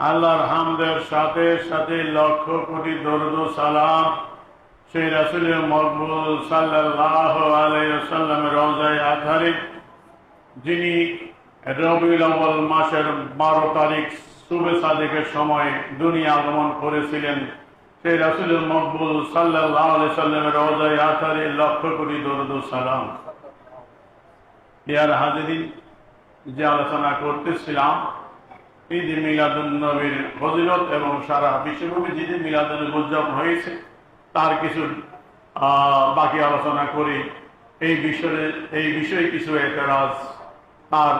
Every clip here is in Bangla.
আল্লাহর হামদের সাথে সাথে লক্ষ কোটি দরুদ ও সালাম সেই রাসূলের মকবুল সাল্লাল্লাহু আলাইহি ওয়াসাল্লামের রওজায়ে আতহারে, যিনি রবিউল আউয়াল মাসের 12 তারিখ সুবে সাদেকের সময় দুনিয়া আগমন করেছিলেন, সেই রাসূলের মকবুল সাল্লাল্লাহু আলাইহি ওয়াসাল্লামের রওজায়ে আতহারে লক্ষ কোটি দরুদ ও সালাম। ইয়ার হাজিরিন, যে আলোচনা করতেছিলাম ঈদ মিলাদুন নবীর ফজিলত এবং সারা বিশ্বব্যাপী যে মিলাদুন নবী উদযাপন হয়েছে তার কিছু বাকি আলোচনা করে এই বিষয়ে কিছু এতরাজ তার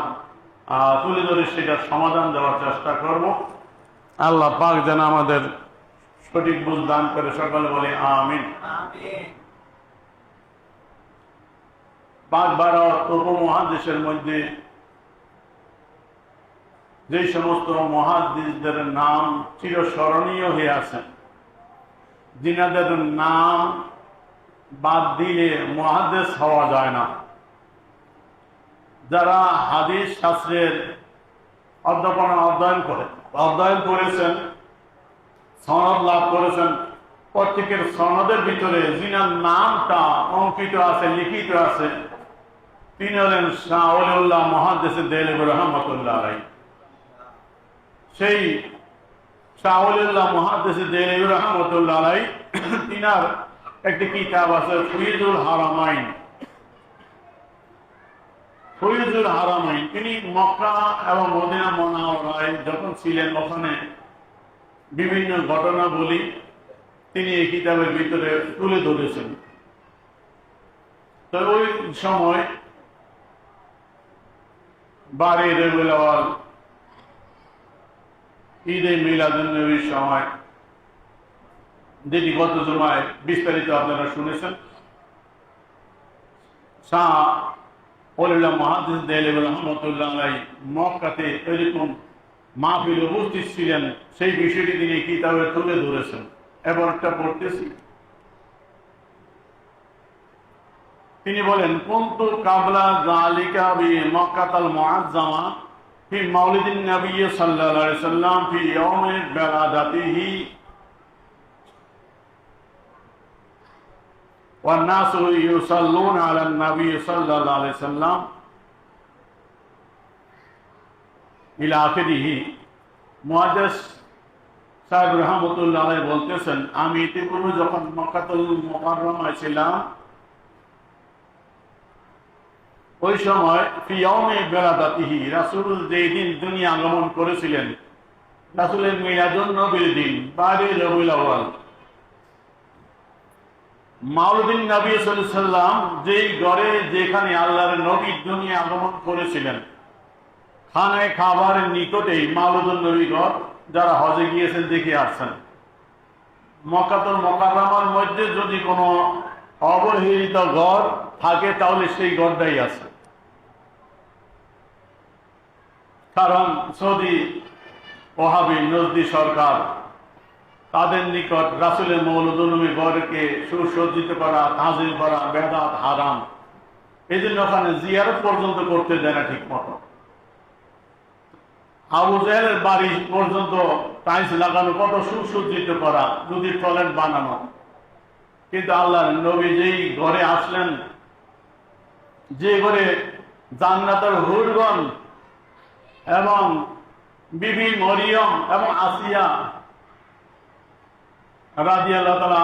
তুলে ধরে সেটার সমাধান দেওয়ার চেষ্টা করব। আল্লাহ পাক যেন আমাদের সঠিক বুঝ দান করে, সকলে বলে আমিন। পাক ভারত উপমহাদেশের মধ্যে যে সমস্ত মুহাদ্দিসদের নাম চিরস্মরণীয় হয়ে আছেন, যিনাদের নাম বাদ দিলে মুহাদ্দিস হওয়া যায় না, যারা হাদিস শাস্ত্রের অধ্যয়ন করেছেন, সনদ লাভ করেছেন, প্রত্যেকের সনদের ভিতরে যিনার নামটা অঙ্কিত আছে, লিখিত আছে, তিনি হলেন শাহ ওলিউল্লাহ মুহাদ্দিস দেহলভী রাহমাতুল্লাহ আলাইহি। সেই শাহ ওলিউল্লাহ মুহাদ্দিস দেহলভী রাহমাতুল্লাহ আলাইহি তিনার একটি কিতাব আছে ফয়জুল হারামাইন। ফয়জুল হারামাইন, তিনি মক্কা এবং মদিনা মুনাওয়ারায় যখন ছিলেন ওখানে বিভিন্ন ঘটনাবলী তিনি এই কিতাবের ভিতরে তুলে ধরেছেন। তো ওই সময় 12 রবিউল আউয়াল ঈদে মিলাদুন নবীর সময়, যেটি গত জুমায় বিস্তারিত আপনারা শুনেছেন, শাহ ওলিউল্লাহ মুহাদ্দিস দেহলভী রাহমাতুল্লাহ আলাইহি মক্কাতে এরকম মাহফিল উপস্থিত ছিলেন, সেই বিষয়টি তিনি কিতাবে তুলে ধরেছেন। এবার একটা পড়তেছি। তিনি বলেন, কুনতু কাবলা যালিকা বি মক্কাতাল মুআজ্জামা ফি মাউলিদিন নবী সাল্লাল্লাহু আলাইহি ওয়াসাল্লাম ফি ইয়াউমি বিলাদাতিহি ওয়ান নাসু ইউসাল্লুনা আলান নবী সাল্লাল্লাহু আলাইহি ওয়াসাল্লাম ইলা আখিরিহি। মুহাদ্দিস সাহেব রাহমাতুল্লাহ আলাইহি বলতেছেন, আমি ইতিপূর্বে যখন মক্কাতুল মুকাররমায় ছিলাম, ওই সময় ফি ইয়াউমি বিলাদাতিহি, রাসূল যেই দিন দুনিয়া আগমন করেছিলেন, রাসূলের মিলাদুন নবীর দিন 12 রবিউল আউয়াল, মাউলিদিন নবী সাল্লাল্লাহু আলাইহি ওয়াসাল্লাম যেই ঘরে যেখানে আল্লাহর নবী দুনিয়া আগমন করেছিলেন, খানায়ে কাবার নিকটেই মাউলিদুন নবী ঘর। যারা হজে গিয়েছেন দেখে আসছেন, মক্কাতুল মুকাররমার মধ্যে যদি কোনো অবহেলিত ঘর থাকে তাহলে সেই ঘরটাই আছে। কারণ সৌদি ওহাবি নজদি সরকার তাদের নিকট রাসূলের মওলুদুন নবী ঘরকে সুসজ্জিত করা, তাজিম করা বেদাত, হারাম। এই জন্য ওখানে জিয়ারত পর্যন্ত করতে দেয় না ঠিক মতো। আবু জাহেলের বাড়ি পর্যন্ত টাইলস লাগানো, কত সুসজ্জিত করা, যদি টয়লেট বানানো। কিন্তু আল্লাহর নবী যেই ঘরে আসলেন, যে ঘরে জান্নাতের হুরগণ এবং বিবি মরিয়ম এবং আসিয়া রাদিয়াল্লাহু তাআলা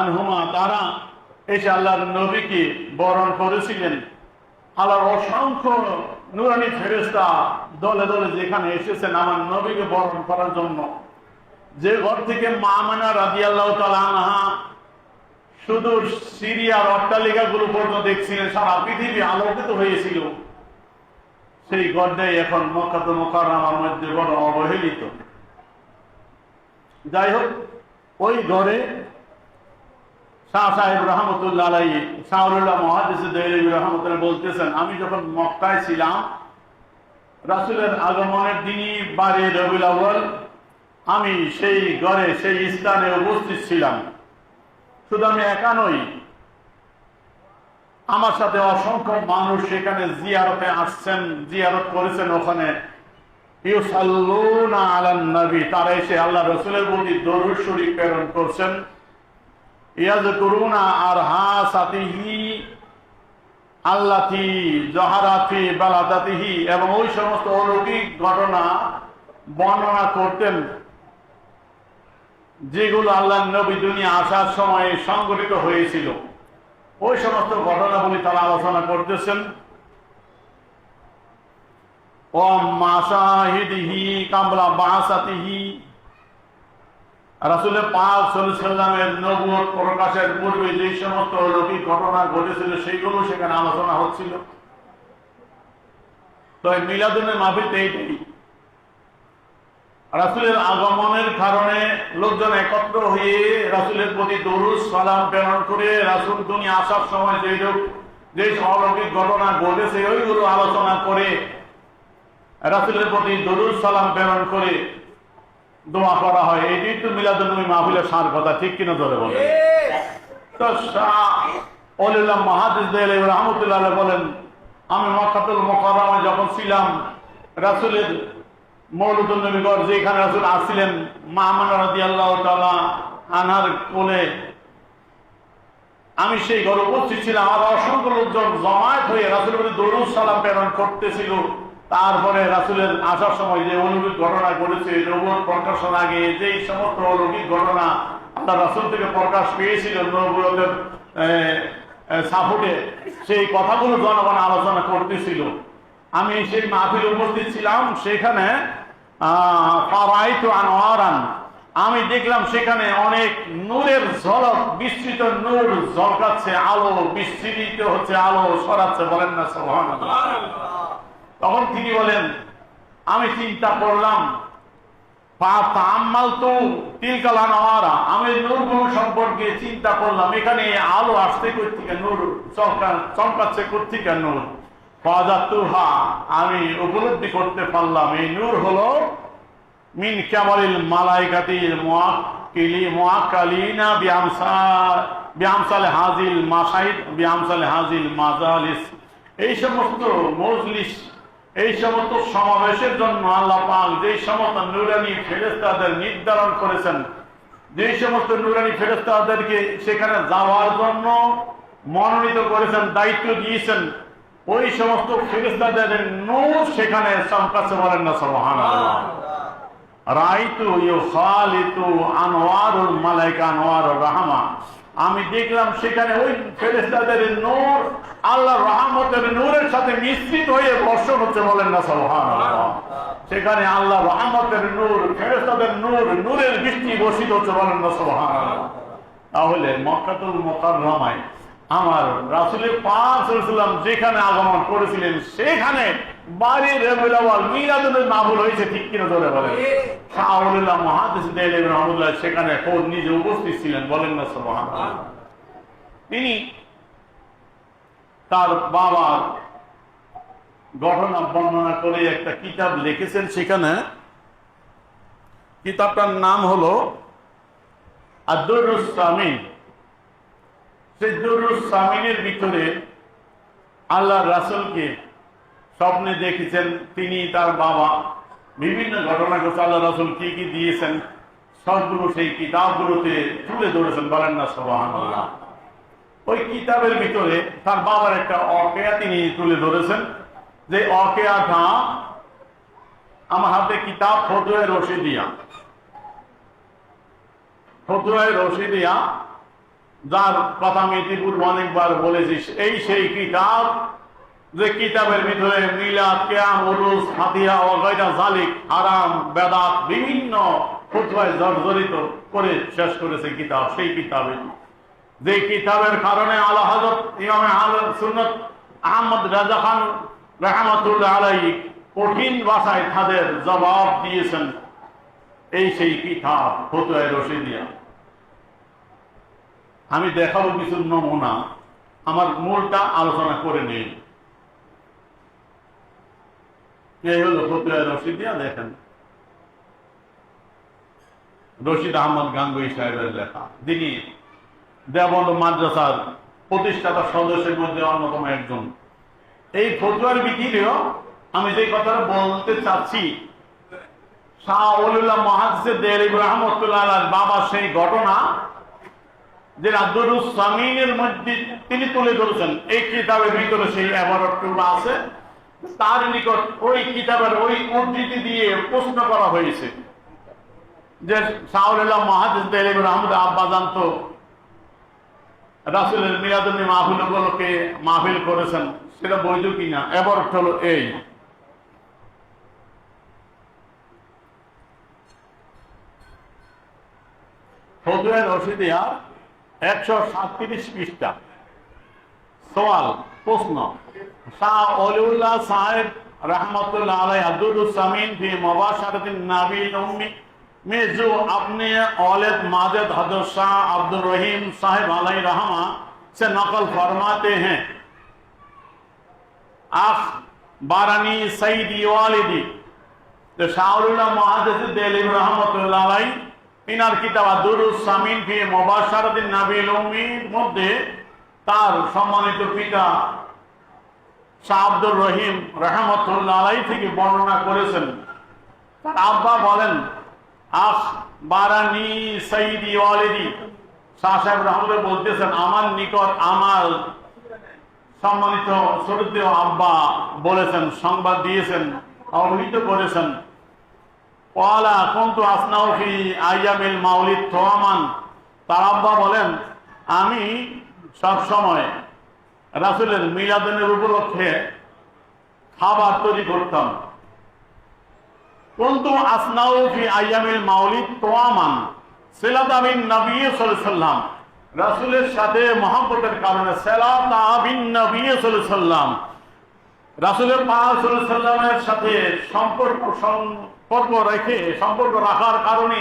আনহুমা তারা এসে আল্লাহর নবীকে বরণ করেছিলেন, আল্লাহর অসংখ্য নূরানী ফেরেশতা দলে দলে যেখানে এসেছেন আমার নবীকে বরণ করার জন্য, যে ঘর থেকে মা আমিনা রাদিয়াল্লাহু তাআলা আনহা সুদূর সিরিয়ার অট্টালিকাগুলো পর্যন্ত দেখছিলেন, সারা পৃথিবী আলোকিত হয়েছিল, সেই ঘরটাই এখন মক্কাতুল মুকাররমার মধ্যে বড় অবহেলিত। যাই হোক, ওই ঘরে শাহ সাহেব রহমতুল্লাহ আলাইহি, শাহ ওলিউল্লাহ মুহাদ্দিস দেহলভী রাহমাতুল্লাহ বলতেছেন, আমি যখন মক্কায় ছিলাম, রাসূলের আগমনের দিনই 12 রবিউল আউয়াল, আমি সেই ঘরে সেই স্থানে উপস্থিত ছিলাম। শুধু আমি একা নই, আমার সাথে অসংখ্য মানুষ সেখানে জিয়ারতে আসছেন, জিয়ারত করেছেন। ওখানে ইউসাল্লুনা আলান নবী, তারা এসে আল্লাহ রাসূলের প্রতি দরুদ শরীফ প্রেরণ করছেন। ইয়াযকুরুনা আরহাসাতিহি আল্লাতি জাহারাতি বালাদাতিহি, এবং ওই সমস্ত অলৌকিক ঘটনা বর্ণনা করতেন যেগুলো আল্লাহ নবী দুনিয়া আসার সময় সংঘটিত হয়েছিল। ওই সমস্ত ঘটনাগুলি তারা আলোচনা করতেছেন। ও মাশাহিদিহি কাবলা বাসাতিহি, রাসূল পাক সাল্লাল্লাহু আলাইহি ওয়াসাল্লামের নবুয়ত প্রকাশের পূর্বে যে সমস্ত অলৌকিক ঘটনা ঘটেছিল সেগুলো সেখানে আলোচনা হচ্ছিল। তো এই মিলাদুন্নবী মাহফিল এইটাই, রাসূলের আগমনের কারণে লোকজন একত্র হয়ে রাসূলের প্রতি দরুদ সালাম প্রেরণ করে রাসূল দুনিয়া আসার সময় যে অলৌকিক ঘটনা ঘটেছে ওইগুলো আলোচনা করে রাসূলের প্রতি দরুদ সালাম প্রেরণ করে দোয়া করা হয়। এটি তো মিলাদুন্নবী মাহফিলের সার কথা, ঠিক কিনা ধরে বলে? তো শাহ মুহাদ্দিস দেলাওয়াই রাহমাতুল্লাহ আলাইহি বলেন, আমি মক্কাতুল মুকাররমায় যখন ছিলাম, রাসূলের মওলুদুন নবীগণ যেখানে রাসূল আসছিলেন, মা আমানা রাদিয়াল্লাহু তাআলা আনহার কোলে আমি সেই ঘরে উপস্থিত ছিলাম। আর অসংখ্য লোকজন জমায়েত হয়ে রাসূলের প্রতি দরুদ সালাম প্রেরণ করতেছিল। তারপরে রাসূলের আসার সময় যে অলৌকিক ঘটনা ঘটেছে, নবুয়ত প্রকাশের আগে যেই সমস্ত অলৌকিক ঘটনা আল্লাহ রাসূল থেকে প্রকাশ পেয়েছিল নবুয়তের সাপোর্টে, সেই কথাগুলো জনগণ আলোচনা করতেছিল। আমি সেই মাহফিলে উপস্থিত ছিলাম। সেখানে ফারাইতু আনওয়ারান, আমি দেখলাম সেখানে অনেক নূরের ঝলক, বিস্তৃত নূর ঝলকাচ্ছে, আলো বিস্তৃত হচ্ছে, আলো ছড়াচ্ছে। বলেন না সুবহানাল্লাহ। তখন তিনি বলেন, আমি চিন্তা করলাম, আমি নূরগুলো সম্পর্কে চিন্তা করলাম, এখানে আলো আসতে কোত্থেকে, নূর চমকাচ্ছে কোত্থেকে নূর। ফাযাতুহা, আমি উপলব্ধি করতে পারলাম এই নূর হলো মিন কামালিল মালাইকাতিল মুআক্কালিনা বিআমসাল হাযিল মাশাহিদ বিআমসাল হাযিল মাজালিস। এই সমস্ত মজলিস, এই সমস্ত সমাবেশের জন্য আল্লাহ পাক যে সমস্ত নূরানী ফেরেশতাদের নির্ধারণ করেছেন, যে সমস্ত নূরানী ফেরেশতাদেরকে সেখানে যাওয়ার জন্য মনোনীত করেছেন, দায়িত্ব দিয়েছেন, ওই সমস্ত ফেরেশতাদের নূর সেখানে চমকাচ্ছে। বলেন না সুবহানাল্লাহ। রাইতু ইউখালিতু আনওয়ারুল মালাইকা আনওয়ারুর রাহমা, আমি দেখলাম সেখানে ওই ফেরেশতাদের নূর আল্লাহর রহমতের নূরের সাথে মিশ্রিত হয়ে বর্ষণ হচ্ছে। বলেন না সুবহানাল্লাহ। সেখানে আল্লাহর রহমতের নূর, ফেরেশতাদের নূর, নূরের বৃষ্টি বর্ষিত হচ্ছে। বলেন না সুবহানাল্লাহ। তাহলে মক্কাতুল মুকাররমায় আমার রাসূলের পাক সাল্লাল্লাহু আলাইহি ওয়াসাল্লাম যেখানে আগমন করেছিলেন সেখানে বাড়ি রবিউল আউয়াল মিলাদুন মাহফিল হয়েছে, ঠিক কিনা জোরে বলেন? শাহ মুহাদ্দিস দেলাওয়াই রাহমাতুল্লাহ সেখানে খোদ নিজে উপস্থিত ছিলেন। বলেন না সুবহানাল্লাহ। তিনি তার বাবার ঘটনা বর্ণনা করে একটা কিতাব লিখেছেন। সেখানে কিতাবটার নাম হলো আদ-দুররুস সামিন। সেই দুররুস সামিনের ভিতরে আল্লাহ রাসূলকে স্বপ্নে দেখেছেন তিনি, তার বাবা, বিভিন্ন ঘটনা ঘটে আল্লাহ রাসূল কি কি দিয়েছেন সবগুলো সেই কিতাবগুলোতে তুলে ধরেছেন। বলেন না সুবহানাল্লাহ। ওই কিতাবের ভিতরে তার বাবার একটা ওয়াকিয়া তিনি তুলে ধরেছেন, যে ওয়াকিয়াটা আমার হাতে কিতাব ফতোয়া রশিদিয়া, ফতোয়া রশিদিয়া, যার কথা আমি ইতিপূর্বে অনেকবার বলেছি। এই সেই কিতাব যে কিতাবের ভিতরে মিলাদ, কিয়াম, উরুস, ফাতিহা ও গায়রা যালিক, হারাম, বেদাত বিভিন্ন ফতোয়ায় জর্জরিত করে শেষ করেছে কিতাব। সেই কিতাবে, যে কিতাবের কারণে আলা হযরত ইমাম আহলে সুন্নাত আহমদ রাজা খান রাহমাতুল্লাহ আলাইহি কঠিন ভাষায় তাদের জবাব দিয়েছেন, এই সেই কিতাব ফতোয়া রশিদিয়া। আমি দেখাবো কিছু নমুনা, আমার মূলটা আলোচনা করে নেই। এই হলো ফতোয়া রশিদিয়া। দেখেন, রশিদ আহমদ গাঙ্গুহি সাহেবের লেখা। তিনি দেওবন্দ মাদ্রাসার প্রতিষ্ঠাতা সদস্যের মধ্যে অন্যতম একজন। এই ফতোয়ার ভিতরেও আমি যে কথাটা বলতে চাচ্ছি শাহ ওলিউল্লাহ মুহাদ্দিস দেহলভী রাহমাতুল্লাহ আলাইহির বাবা সেই ঘটনা যে দুরুস সামিনের মধ্যে তিনি তুলে ধরেছেন। এই কিতাবের ভিতরে সেই এবারটুকু আছে, তার নিকট ওই কিতাবের ওই উদ্ধৃতি দিয়ে প্রশ্ন করা হয়েছে যে শাহ ওলিউল্লাহ মুহাদ্দিস দেহলভী রাহমাতুল্লাহ আব্বা জানতো রাসূলের মিলাদুন্নবী মাহফিল উপলক্ষে মাহফিল করেছেন, সেটা বৈধ কিনা? এবার হলো এই ফতুয়া রশিদিয়া 137 পৃষ্ঠা। সওয়াল, প্রশ্ন, শাহ ওলিউল্লাহ সাহেব रहमतुल्लाह अलैह दुरुस सामीन फी मुबाशरतिन नबील उम्मी में जो अपने औलद माजिद हजरत शाह अब्दुल रहीम साहिब अलैहि रहमा से नकल फरमाते हैं, आख बारानी सईदी वालिदी। तो शाह ओलिउल्लाह मुहाद्दिस देहलभी रहमतुल्लाह अलैहि इनार किताब दुरुस सामीन फी मुबाशरतिन नबील उम्मी मध्य तार सम्मानित पिता শাহ আব্দুর রহিম রাহমাতুল্লাহ আলাইহি থেকে বর্ণনা করেছেন। তার আব্বা বলেন, আখ বারানি সাইয়্যিদি ওয়ালিদি, শাহ সাহেব রাহমাতুল্লাহ বলতেছেন আমার নিকট আমার সম্মানিত শ্রদ্ধেয় আব্বা বলেছেন, সংবাদ দিয়েছেন, অবহিত করেছেন। ওয়ালা কুনতু আসনাউ ফি আইয়ামিল মাউলিদ তোয়ামান, তার আব্বা বলেন আমি সব সময় রাসূলের মিলাদুন্নবী উপলক্ষে খাবার তৈরি করতাম। কুনতু আসনাউ ফি আইয়ামিল মাউলিদ তোয়ামান সিলাতা বিন নবী সাল্লাল্লাহু আলাইহি ওয়াসাল্লাম, রাসূলের সাথে মহব্বতের কারণে সিলাতা বিন নবী সাল্লাল্লাহু আলাইহি ওয়াসাল্লাম, রাসূলের পাক সাল্লাল্লাহু আলাইহি ওয়াসাল্লামের সাথে সম্পর্ক রাখার কারণে,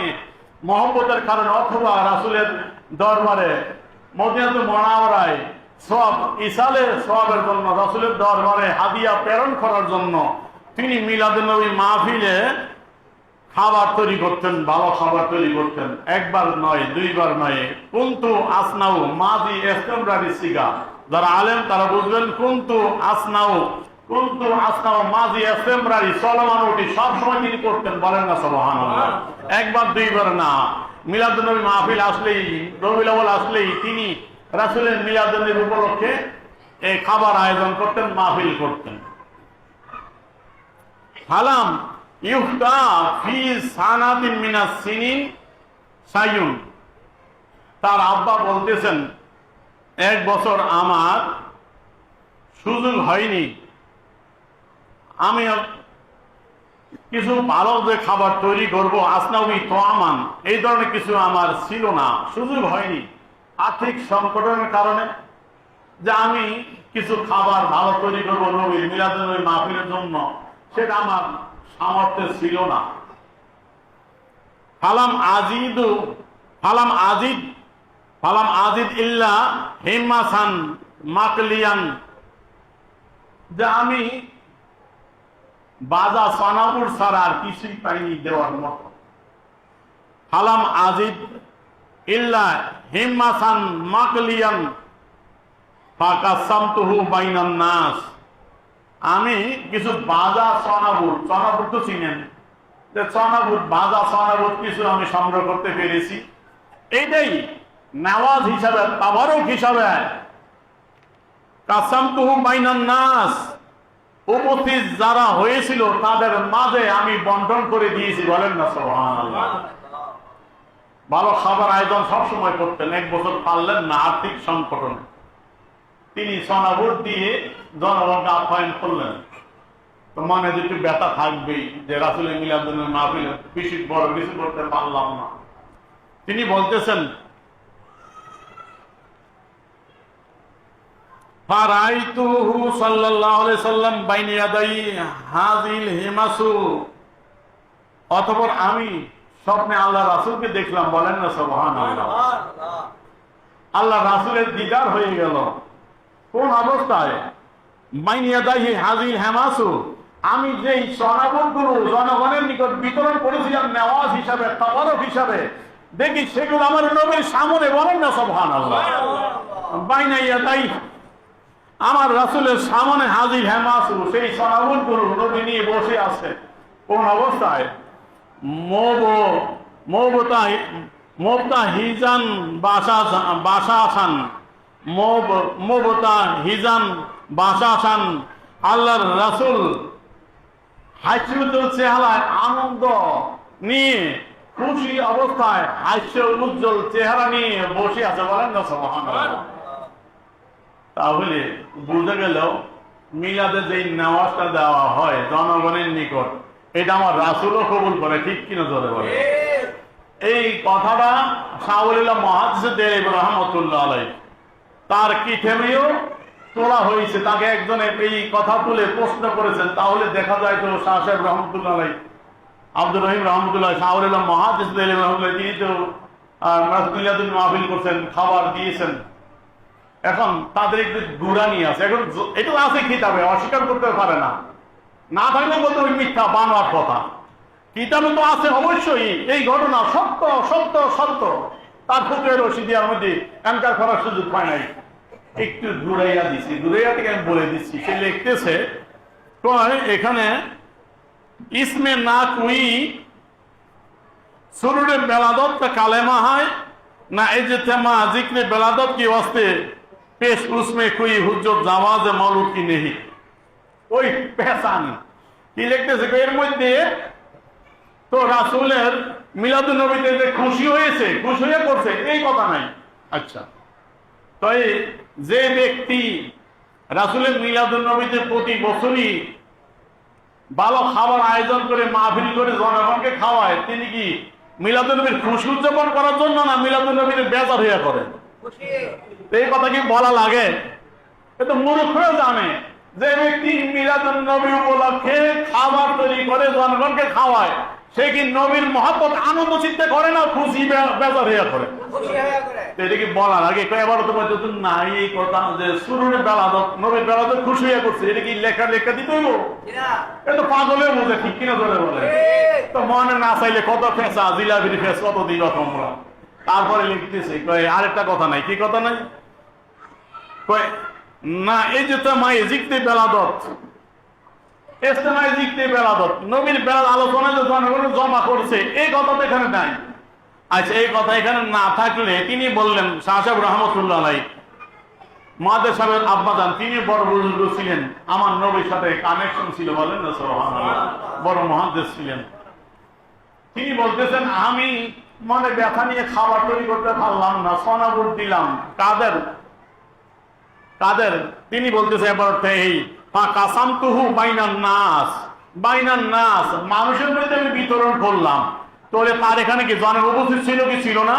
মহব্বতের কারণে, অথবা রাসূলের দরবারে মদিনাতুল মুনাওয়ারায় সব ইসালের সওয়াবের জন্য, রাসূলের দরবারে হাদিয়া প্রেরণ করার জন্য তিনি মিলাদুন্নবী মাহফিলে খাবার তৈরি করতেন, ভালো খাবার তৈরি করতেন। একবার নয়, দুইবার নয়। কুনতু আসনাউ মাদি ইসতিমরারি সিগা, যারা আলেম তারা বুঝবেন। কুনতু আসনাউ মাদি ইসতিমরারি চলমান ওটি সব সময় তিনি করতেন, বলেন না সুবহানাল্লাহ। একবার দুইবার না, মিলাদুন্নবী মাহফিল আসলেই, রবিউল আউয়াল আসলেই তিনি রাসূলের মিলাদুন্নবী উপলক্ষে এই খাবার আয়োজন করতেন, মাহফিল করতেন। হালাম ইউফতা ফি সানাতিন মিনাস সিনিন সাইয়ুন, তার আব্বা বলতেছেন এক বছর আমার সুযোগ হয়নি, আমি কিছু ভালো যে খাবার তৈরি করব, আসনাউই তোয়ামান, এই ধরনের কিছু আমার ছিল না, সুযোগ হয়নি আর্থিক সংকটের কারণে, যে আমি কিছু খাবার ভালো তৈরি করবো নবীর মিলাদুন্নবী মাহফিলের জন্য, সেটা আমার সামর্থ্য ছিল না। ফালাম আজিদ ইল্লা হিম্মাসান মাকলিয়ান, যে আমি বাজা সানাপুর ছাড়া আর কিছুই পাইনি দেওয়ার মতো। ফালাম আজিদ ইল্লা হিম্মাসান মাকলিয়ান ফাকাসামতুহু বাইনান নাস, আমি কিছু বাজা সনাবুট তো চিনেন, যে সনাবুট, বাজা সনাবুট কিছু আমি সংগ্রহ করতে পেরেছি। এইটাই নেওয়াজ হিসাবে, তাবারক হিসাবে কাসামতুহু বাইনান নাস, উপস্থিত যারা হয়েছিল তাদের মাঝে আমি বন্টন করে দিয়েছি, বলেন না সুবহানাল্লাহ। ভালো খাবার আয়োজন সবসময় করতেন, এক বছর পারলেন না আর্থিক সংকটনে, তিনি সনাবুট দিয়ে জনগণকে আপ্যায়ন করলেন। তো মনে দুটি ব্যথা থাকবেই যে রাসূলের মিলাদুন্নবী মাহফিলে বেশি বড় কিছু করতে পারলাম না। তিনি বলতেছেন, ফারাইতুহু সাল্লাল্লাহু আলাইহি সাল্লাম বাইনা ইয়াদাই হাযিল হিমাসু, অতঃপর আমি স্বপ্নে আল্লাহ রাসূলকে দেখলাম, বলেন না সুবহানাল্লাহ। আল্লাহ রাসূলের দিদার হয়ে গেল। কোন অবস্থায়? বাইনা ইয়াদাই হাযিল হিমাসু, আমি যেই সনাবুটগুলো জনগণের নিকট বিতরণ করেছিলাম নেওয়াজ হিসাবে, তাবারক হিসাবে, দেখি সেগুলো আমার নবীর সামনে, বলেন না সুবহানাল্লাহ। বাইনা ইয়াদাই, আমার রাসূলের সামনে হাজির হেমাসু, সেই সনাবুটগুলো নবী নিয়ে বসে আছে। কোন অবস্থায়? মোবতা হিজান বাসাসান মোবতা হিজান বাসাসান আল্লাহর রাসূল হাস্যোজ্জ্বল চেহারায় আনন্দ নিয়ে খুশি অবস্থায় হাস্য উজ্জ্বল চেহারা নিয়ে বসে আছে, বলেন না সুবহানাল্লাহ। তাহলে বুঝে গেল মিলাদে যেই নামাজটা দেওয়া হয় জনগণের নিকট, এটা আমার রাসূলও কবুল করে, ঠিক কিনা জোরে বলে। এই কথাটা শাহুলিল্লাহ মুহাদ্দিস দেওবন্দি রাহমাতুল্লাহ আলাইহি তার কিতাবেও তোলা হয়েছে। তাকে একজনে এই কথা তুলে প্রশ্ন করেছেন, তাহলে দেখা যায় তো শাহ সাহেব রহমতুল্লাহ আলাইহি, আব্দুর রহিম রহমতুল্লাহ, শাহুলিল্লাহ মুহাদ্দিস দেওবন্দি রহমতুল্লাহ, তিনি তো মিলাদুল মাহফিল করছেন, খাবার দিয়েছেন। এখন তাদের একটু গুড়ানি আছে, এখন এটা আছে কিতাবে, অস্বীকার করতে পারে না, না থাকলে বলতে ওই মিথ্যা বানোয়ার কথা। কিতাবে তো আছে অবশ্যই, এই ঘটনা সত্য সত্য সত্য, তার ফুকের রশিদিয়ার মধ্যে এনকার করার সুযোগ পায় নাই। একটু ঘুরাইয়া দিছি, ঘুরাইয়া থেকে আমি বলে দিচ্ছি। সে লিখতেছে এখানে ইসমে না কুই সুরুরে বেলাদত का कालेमा है ना इज्तिमा जिक्र बेलादत की वास्ते पेश उसमें कोई हुज्जत जवाज मौलूद की नहीं। ওই পেশানি কি লিখতেছে এর মধ্যে তো রাসূলের মিলাদুন নবীতে যে খুশি হয়েছে, খুশি হয়ে করছে এই কথা নাই। আচ্ছা, তাই যে ব্যক্তি রাসূলের মিলাদুন নবীতে প্রতি বছরই ভালো খাবার আয়োজন করে মাহফিল করে জনগণকে খাওয়ায়, তিনি কি মিলাদুন নবীর খুশি উদযাপন করার জন্য না মিলাদুন নবীর বেজার হইয়া করে? এই কথা কি বলা লাগে? এটা মূর্খরা জানে। যে ব্যক্তি মিলাদুন নবী উপলক্ষে খাবার তৈরি করে জনগণকে খাওয়ায়, সে কি নবীর মহব্বত আনন্দ চিন্তা করে না খুশি বেজার হইয়া করে? এটা কি বলা লাগে? এবার তোমার যদি নাই এই কথা যে সুরুরে বেলাদত নবীর বেলাদত খুশি হইয়া করছে, এটা কি লেখা দিতে হইব? এটা পাগলের বোঝে, ঠিক কিনা ধরে বলে। তো মনে না চাইলে কত ফেঁসা জিলাপির ফেস কত দিন তোমরা। তারপরে লিখতেছে আরেকটা কথা নাই। কি কথা নাই? না এই যে তোমায় জিখতে বেলাদত, ইস্তেমায় জিখতে বেলাদত, নবীর বেলাদ আলোচনা যে জনগণ জমা করছে, এই কথা তো এখানে নাই। আচ্ছা, এই কথা এখানে না থাকলে তিনি বললেন, শাহ সাহেব রহমতুল্লাহ আলাইহি মুহাদ্দিস সাহেবের আব্বাজান, তিনি বড় বুজুর্গ ছিলেন, আমার নবীর সাথে কানেকশন ছিল, বলেন না সুবহানাল্লাহ, বড় মুহাদ্দিস ছিলেন। তিনি বলতেছেন আমি মনে ব্যথা নিয়ে খাবার তৈরি করতে পারলাম না, সনাবুট দিলাম। কাদের? তিনি বলতেছে এবার এই কাসামতুহু বাইনান নাস, মানুষের মধ্যে আমি বিতরণ করলাম। তাহলে তার এখানে কি জনগণ উপস্থিত ছিল কি ছিল না?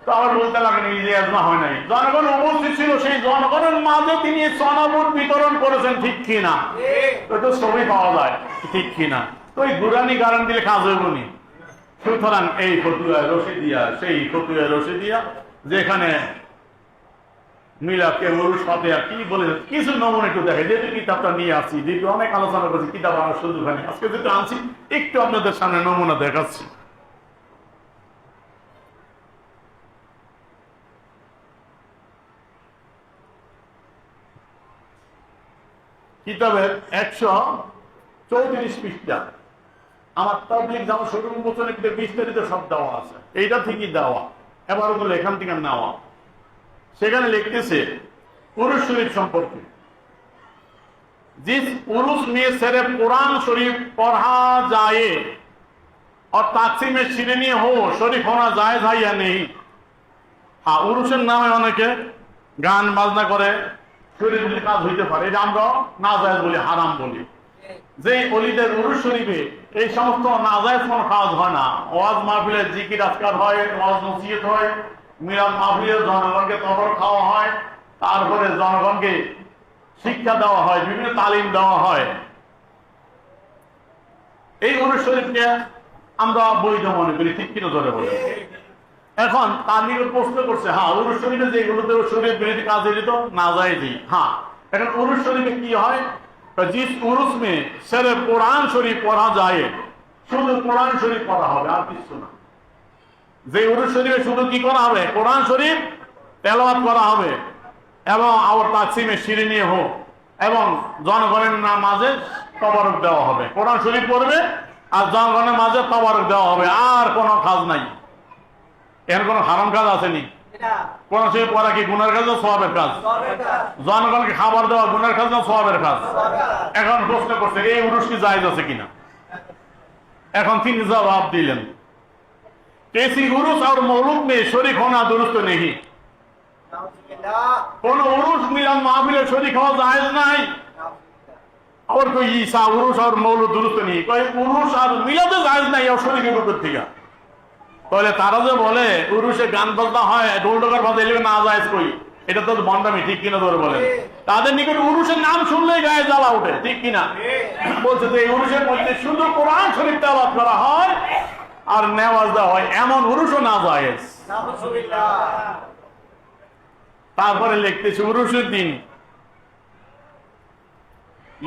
তো আবার বলতে লাগেন যে আজমা হয় নাই, জনগণ উপস্থিত ছিল, সেই জনগণের মাঝে তিনি সনাবুট বিতরণ করেছেন, ঠিক কিনা? তো ছবি পাওয়া যায়, ঠিক কিনা? তো এই গুরানি গারান দিলে কাজ হইব নি। সুতরাং এই ফতুয়া রশিদিয়া, সেই ফতুয়া রশিদিয়া যেখানে মিলাদকে মরুর সাথে কি বলে কিছু নমুনা একটু দেখে, যেহেতু কিতাবটা নিয়ে আসছি, যেহেতু অনেক আলোচনা করছি, কিতাব আমার সুযোগ হয়নি, আজকে যেহেতু আনছি একটু আপনাদের সামনে নমুনা দেখাচ্ছি। কিতাবের 134 পৃষ্ঠা আমার তাবলীগ জামা শুরু বছরের বিস্তারিত সব দেওয়া আছে, এইটা ঠিকই দেওয়া, এবার ওগুলো এখান থেকে নেওয়া। সেখানে লিখতেছে उर्स शरीफ সম্পর্কে, जिस उर्स में सिर्फ कुरान शरीफ पढ़ा जाए और ताकसीम शिरीनी हो, शरीफ होना जायज है या नहीं? हाँ, उर्सের নামে অনেকে গান বাজনা করে, শরীফের কাজ হইতে পারে, এটা আমরা নাজায়েজ বলি, হারাম বলি। যে অলিদের উরুস শরীফে এই সমস্ত নাজায়েজ কোন কাজ হয় না। ওয়াজ মাহফিলে জিকির আজকার হয়, ওয়াজ নসিহত হয়, মিলাদ মাহফিলে জনগণকে তবর খাওয়া হয়, তারপরে জনগণকে শিক্ষা দেওয়া হয়, বিভিন্ন তালিম দেওয়া হয়। এই উরুস শরীফকে আমরা বৈধ মনে করি, ঠিক কিনা ধরে বলে। এখন তার নিকট প্রশ্ন করছে, হ্যাঁ উরুস শরীফে যেগুলোতে শরীয়ত বিরোধী কাজ হইতো নাজায়েজই। হ্যাঁ, এখন উরুস শরীফে কি হয়? जिस उर्स में सिर्फ कुरान शरीफ पढ़ा जाए, শুধু কোরআন শরীফ পড়া হবে, আর কিছু না। যে উরুস শরীফে শুধু কি করা হবে? কোরআন শরীফ তেলাওয়াত করা হবে এবং আবার তাকসিমে শিরিনি হোক এবং জনগণের মাঝে তবরক দেওয়া হবে। কোরআন শরীফ পড়বে আর জনগণের মাঝে তবারক দেওয়া হবে, আর কোনো কাজ নাই। এর কোনো হারাম কাজ আসেনি? কোন সে পড়া কি গুনার কাজ না সওয়াবের কাজ? জনগণকে খাবার দেওয়া গুনার কাজ না সওয়াবের কাজ? এখন প্রশ্ন করছে এই উরুস কি জায়েজ আছে কিনা। এখন তিনি জবাব দিলেন कैसी उर्स और मौलूद में शरीक होना दुरुस्त नहीं। কোন उर्स मिलन महफिल शरीक হওয়া জায়েজ নাই। और कोई ईसा उर्स और मौलूद दुरुस्त नहीं, कोई उर्स और मिलादে জায়েজ নাই আর শরীকের উপর থেকে। তাহলে তারা যে বলে উরুসে গান বাজনা হয়, ঢোল ঢোকার বাজে, এগুলো না জায়েজ কই, এটা তো বন্ডামি, ঠিক কিনা ধরে বলেন? তাদের নিকট উরুসের নাম শুনলেই গায়ে জ্বালা ওঠে, ঠিক কিনা? বলছে যে এই উরুসের মধ্যে শুধু কোরআন শরীফ তেলাওয়াত করা হয় আর নেওয়াজ দেওয়া হয়, এমন উরুসও না জায়েজ। তারপরে লিখতেছে উরুসের দিন,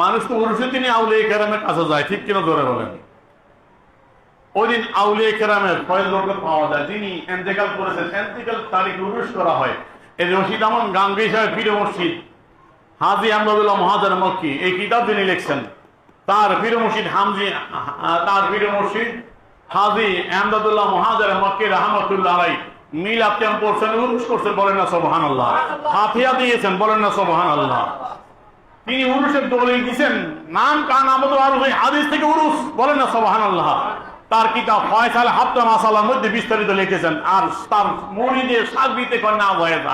মানুষ তো উরুসের দিনে আউলিয়া কেরামের কাছে যায়, ঠিক কিনা ধরে বলেন? ওই দিন আউলিয়া কেরামের ফয়েজ বরকত পাওয়া যায়, যিনি ইন্তেকাল করেছেন, ইন্তেকাল তারিখ উরুস করা হয়। এই রশিদ আহমদ গাঙ্গী সাহেব পীর মুর্শিদ হাজী আহমদুল্লাহ মুহাজির মক্কি এই কিতাব যিনি লিখছেন, তার পীর মুর্শিদ হাজী আহমদুল্লাহ মুহাজির মক্কি রাহমাতুল্লাহ আলাইহি মিলাদ ক্যাম্প করছেন, উরুস করছেন, বলেন না সুবহানাল্লাহ। ফাতিহা দিয়েছেন, বলেন না সুবহানাল্লাহ। তিনি উরুসের দলিল দিয়েছেন, নাম কান আমদ আর ওই হাদিস থেকে উরুস, বলেন না সুবহানাল্লাহ। তার কিতাব ফয়সাল হাফতা মাসালার মধ্যে বিস্তারিত লিখেছেন। আর তার মুরিদের সাগবিতে কয় না জায়েজ,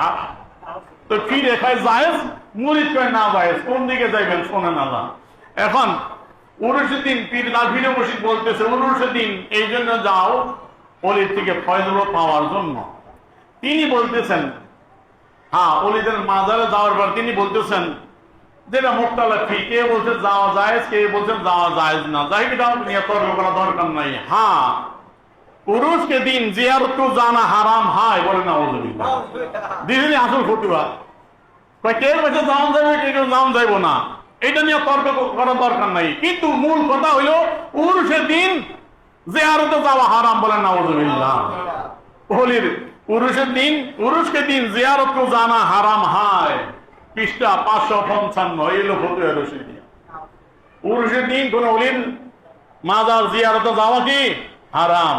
তো কি দেখায় জায়েজ, মুরিদ কয় না জায়েজ, কোন দিকে যাইবেন শোনেন আল্লাহ। এখন উরুসের দিন পীর পীর মুর্শিদ বলতেছে উরুসের দিন এই জন্য যাও অলির থেকে ফয়জল পাওয়ার জন্য। তিনি বলতেছেন হ্যাঁ, অলিদের মাজারে যাওয়ার পর তিনি বলতেছেন যেটা মুখতালাফি, কে বলছে যাওয়া জায়েজ, কে বলছেন যাওয়া জায়েজ না, যাই দাও নিয়ে তর্ক করা দরকার নাই। হ্যাঁ, উরুস के दिन जियारत को जाना हराम है, বলে না আউযুবিল্লাহ। দিদি আসল ফতুয়া কয় কে বলছে যাওয়া যাবে, কে যাওয়া যাইব না, এটা নিয়ে তর্ক করা দরকার নাই। কিন্তু মূল কথা হইল উরুসের দিন জিয়ারতে যাওয়া হারাম, বলে না আউযুবিল্লাহ। হোলির উরুসের দিন, উরুস के दिन जियारत को जाना हराम है, পৃষ্ঠা 555 এলো ফতুয়া রশিদি। উরুসের দিন কোন ওলির মাজার জিয়ারতে যাওয়া কি হারাম।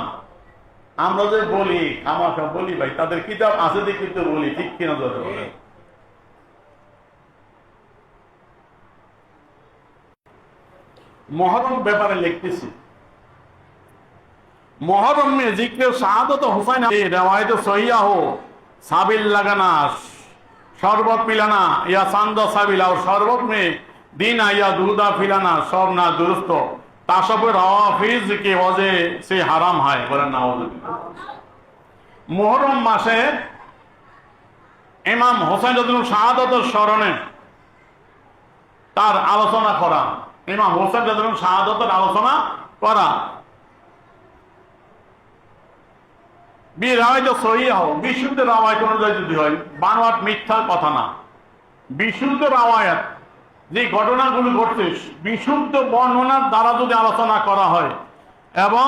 আমরা যে বলি আমাকে বলি ভাই, তাদের কিতাব আছে দেখি তো বলি, ঠিক কিনা ধরে বলে। मुहर्रम ব্যাপারে লিখতেছি, मुहर्रम में जिक्र शहादत हुसैन रवायत सहिया हो, साबिल लगाना, शरबत पिलाना या सांदा साबिल, और शरबत में दीना या दूधा पिलाना सब ना दुरुस्त, ताशब रवाफिज के वजह से हराम है, बोले नाउजुबिल्लाह। मुहर्रम मासे इमाम हुसैन রাদিয়াল্লাহু শাহাদাতের স্মরণে তার আলোচনা করা, ইমাম হোসেন রাদিয়াল্লাহু শাহাদাতের আলোচনা করা, বিশুদ্ধ রাওয়ায়াত অনুযায়ী যদি হয়, বানোয়াট মিথ্যা কথা না, বিশুদ্ধ রাওয়ায়াত যে ঘটনাগুলো ঘটছে বিশুদ্ধ বর্ণনার দ্বারা যদি আলোচনা করা হয় এবং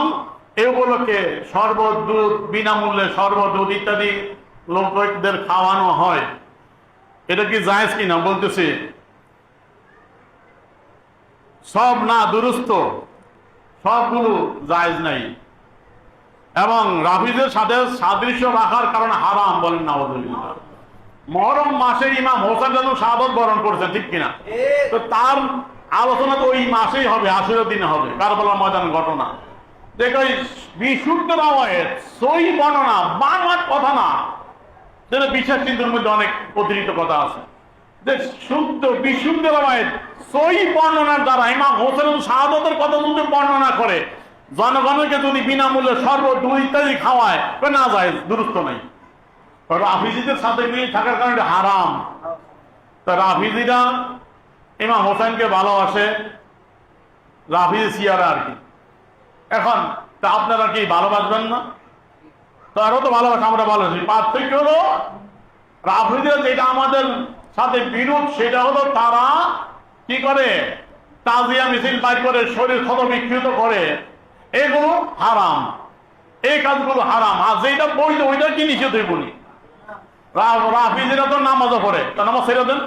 এগুলোকে শরবত, দুধ, বিনামূল্যে শরবত, দুধ ইত্যাদি লোকদের খাওয়ানো হয়, এটা কি জায়েজ কিনা? বলতেছে সব না দুরুস্ত, সবগুলো জায়েজ নাই এবং রাফিজের সাথে সাদৃশ্য রাখার কারণে হারাম, বলেন নাউযুবিল্লাহ। মুহররম মাসে ইমাম হোসেন রাদিয়াল্লাহু শাহাদাত বরণ করেছেন, ঠিক কিনা? তো তার আলোচনা তো ওই মাসেই হবে, আশুরার দিনে হবে, কারবালার ময়দান ঘটনা। দেখো বিশুদ্ধ রাওয়ায়াত, সহিহ বর্ণনা, বানোয়াট কথা না, যেটা বিশ্বাস চিন্তার মধ্যে অনেক অতিরিক্ত কথা আছে। যে শুদ্ধ বিশুদ্ধ রাওয়ায়াত সহিহ বর্ণনার দ্বারা ইমাম হোসেন শাহাদাতের কথা যদি বর্ণনা করে, জনগণকে যদি বিনামূল্যে শরবত, দুধ ইত্যাদি খাওয়ায়, না জায়েজ, দুরুস্ত নাই। রাফিজিদের সাথে মিল থাকার কারণে হারাম। তা রাফিজিরা ইমাম হোসেনকে ভালোবাসে, রাফিজি শিয়ারা আর কি। এখন তা আপনারা কি ভালোবাসবেন না? তারও তো ভালোবাসা, আমরা ভালোবাসি। পার্থক্য হলো রাফিজিরা যেটা আমাদের সাথে বিরোধ, সেটা হলো তারা কি করে, তাজিয়া মিছিল বাইর করে, শরীর ক্ষত বিকৃত করে, এগুলো হারাম, এই কাজগুলো হারাম। আর যেটা বৈধ ওইটা কি নিষেধ হয়ে বলি। রাফিজিরা তো নামাজও পড়ে, তা নামাজ ছেড়ে দেন,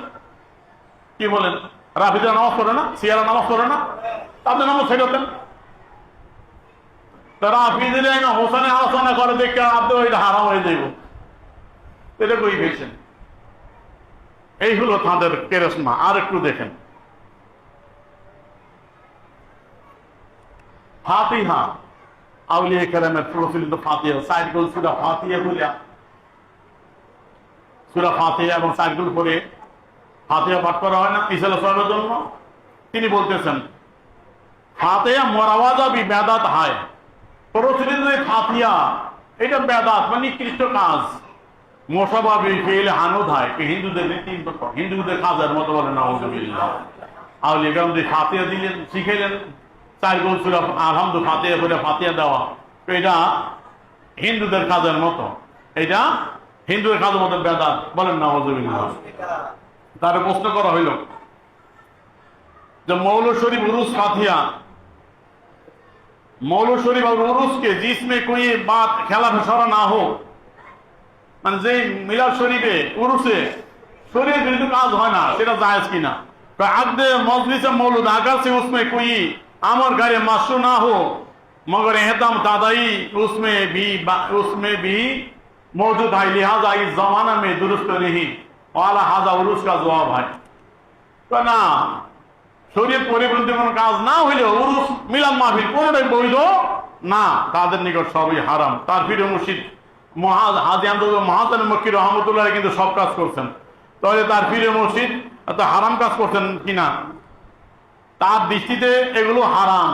কি বলেন? রাফিজিরা নামাজ পড়ে না, শিয়ারা নামাজ পড়ে না, তাদের নামাজ ছেড়ে দেন। তারা হাফিজের হোসেনে আলোচনা করে দেখে আপনি ওইটা হারাম হয়ে যাইব, এটা কই পেয়েছেন। এই হলো তাদের কেরসমা। আর একটু দেখেন ফাতিহা, আউলিয়া কেরামের প্রচলিত ফাতিহা, সাইডগুল সূরা ফাতিহা বলিয়া, সূরা ফাতিহা এবং সাইডগুল পরে ফাতিহা পাঠ করা হয় না ইসলাম সাহেবের জন্য। তিনি বলতেছেন ফাতিহা মোরাওয়াজা বি বেদাত হয়, প্রচলিত ফাতিহা এটা বেদাত মানে নিকৃষ্ট কাজ। মোশাবাবি ফেল হানুদ হয়, হিন্দুদের হিন্দুদের কাজের মতো বলে নাউজুবিল্লাহ। আউলিয়া কেরাম যে ফাতিহা দিলেন শিখাইলেন, চারগুল সূরা আলহামদুলিল্লাহ ফাতিহা করে ফাতিহা দেওয়া, এটা হিন্দুদের কাজের মতো, এটা হিন্দুদের কাজের মতো বেদাত বলেন নাউজুবিল্লাহ। তার প্রশ্ন করা হইল যে মৌল শরীফ উরুস ফাতিহা, মৌল শরীফ और उर्स के जिसमें कोई बात खिलाफ शरा ना हो, মানে যে মিলাদ শরীফে উরুসে শরীর বিরুদ্ধে কাজ হয় না সেটা জায়েজ কিনা। আদে মজলিস मौलूद अगर से उसमें कोई अमर गैर मशरू ना हो मगर एहतम तादाई उसमें भी मौजूद है, लिहाजा इस जमाना में दुरुस्त नहीं वाला हाजा उरुस का जवाब है। तो ना শরীয়ত পরিপন্থী কোন কাজ না হইলেও উরুস মিলাদ মাহফিল কোনটাই বৈধ না, তাদের নিকট সবই হারাম। তার পীর মুর্শিদ হাজী আব্দুল মহাজন মক্কি রহমতুল্লাহ কিন্তু সব কাজ করছেন, তাহলে তার পীর মুর্শিদ এত হারাম কাজ করছেন কিনা? তার দৃষ্টিতে এগুলো হারাম।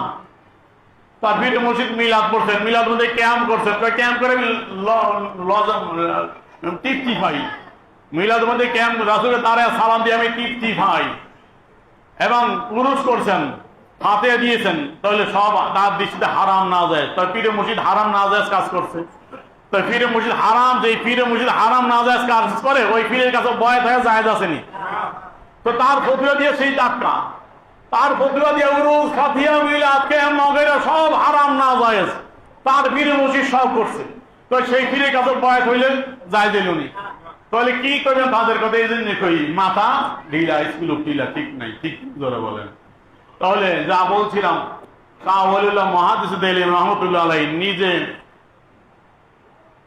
তার পীর মুর্শিদ মিলাদ করছেন, মিলাদ মধ্যে ক্যাম্প করছেন, ক্যাম্প করে তৃপ্তি পাই, মিলাদ মধ্যে ক্যাম্প রাসূলের তারে সালাম দিয়ে আমি তৃপ্তি পাই, এবং উরুস করছেন ফাতিহা দিয়েছেন, তাহলে সব তার দৃষ্টিতে হারাম না যায়। তার পীরে মুর্শিদ হারাম না যায় কাজ করছে, তো পীরে মুর্শিদ হারাম, যে পীরে মুর্শিদ হারাম না যায় কাজ করে ওই পীরের কাছে বয়াত হয়ে জায়েজ আসেনি, তো তার ফতোয়া দিয়ে সেই টাটকা, তার ফতোয়া দিয়ে উরুস ফাতিহা মিলাদ ক্যাম্প মগেরা সব হারাম না যায়, তার পীরে মুর্শিদ সব করছে, তো সেই পীরের কাছে বয়াত হইলে জায়েজ দিলনি। তাহলে কি করবেন তাদের কথা? এই জন্য কই মাথা ঢিলা, স্কুল ঢিলা, ঠিক নাই, ঠিক ধরে বলেন। তাহলে যা বলছিলাম, শাহ ওয়ালিউল্লাহ মুহাদ্দিস দেহলভী রহমাতুল্লাহ আলাইহি নিজে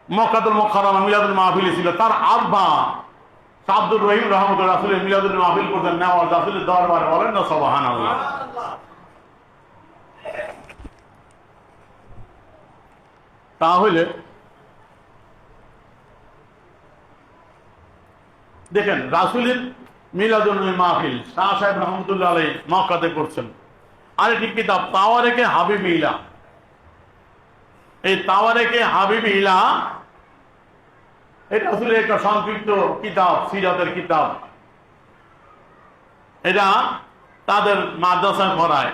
মক্কাতুল মুকাররমা মিলাদুল মাহফিল ছিল, তার আব্বা আব্দুর রহিম রহমতুল্লাহ রাসূলের মিলাদুল মাহফিল করতেন, নেওয়াজ রাসূলের দরবারে, বলেন না সুবহানাল্লাহ। তাহলে দেখেন রাসূলের মিলাদুল মাহফিল শাহ সাহেব রহমতুল্লাহ আলাইহি মক্কাতে করছেন। আরেকটি কিতাব তাওয়ারেকে হাবিবিল্লাহ, এই তাওয়ারেকে হাবিবিল্লাহ এটা আসলে একটা সংক্ষিপ্ত কিতাব, সিরাতের কিতাব, এটা তাদের মাদ্রাসায় পড়ায়।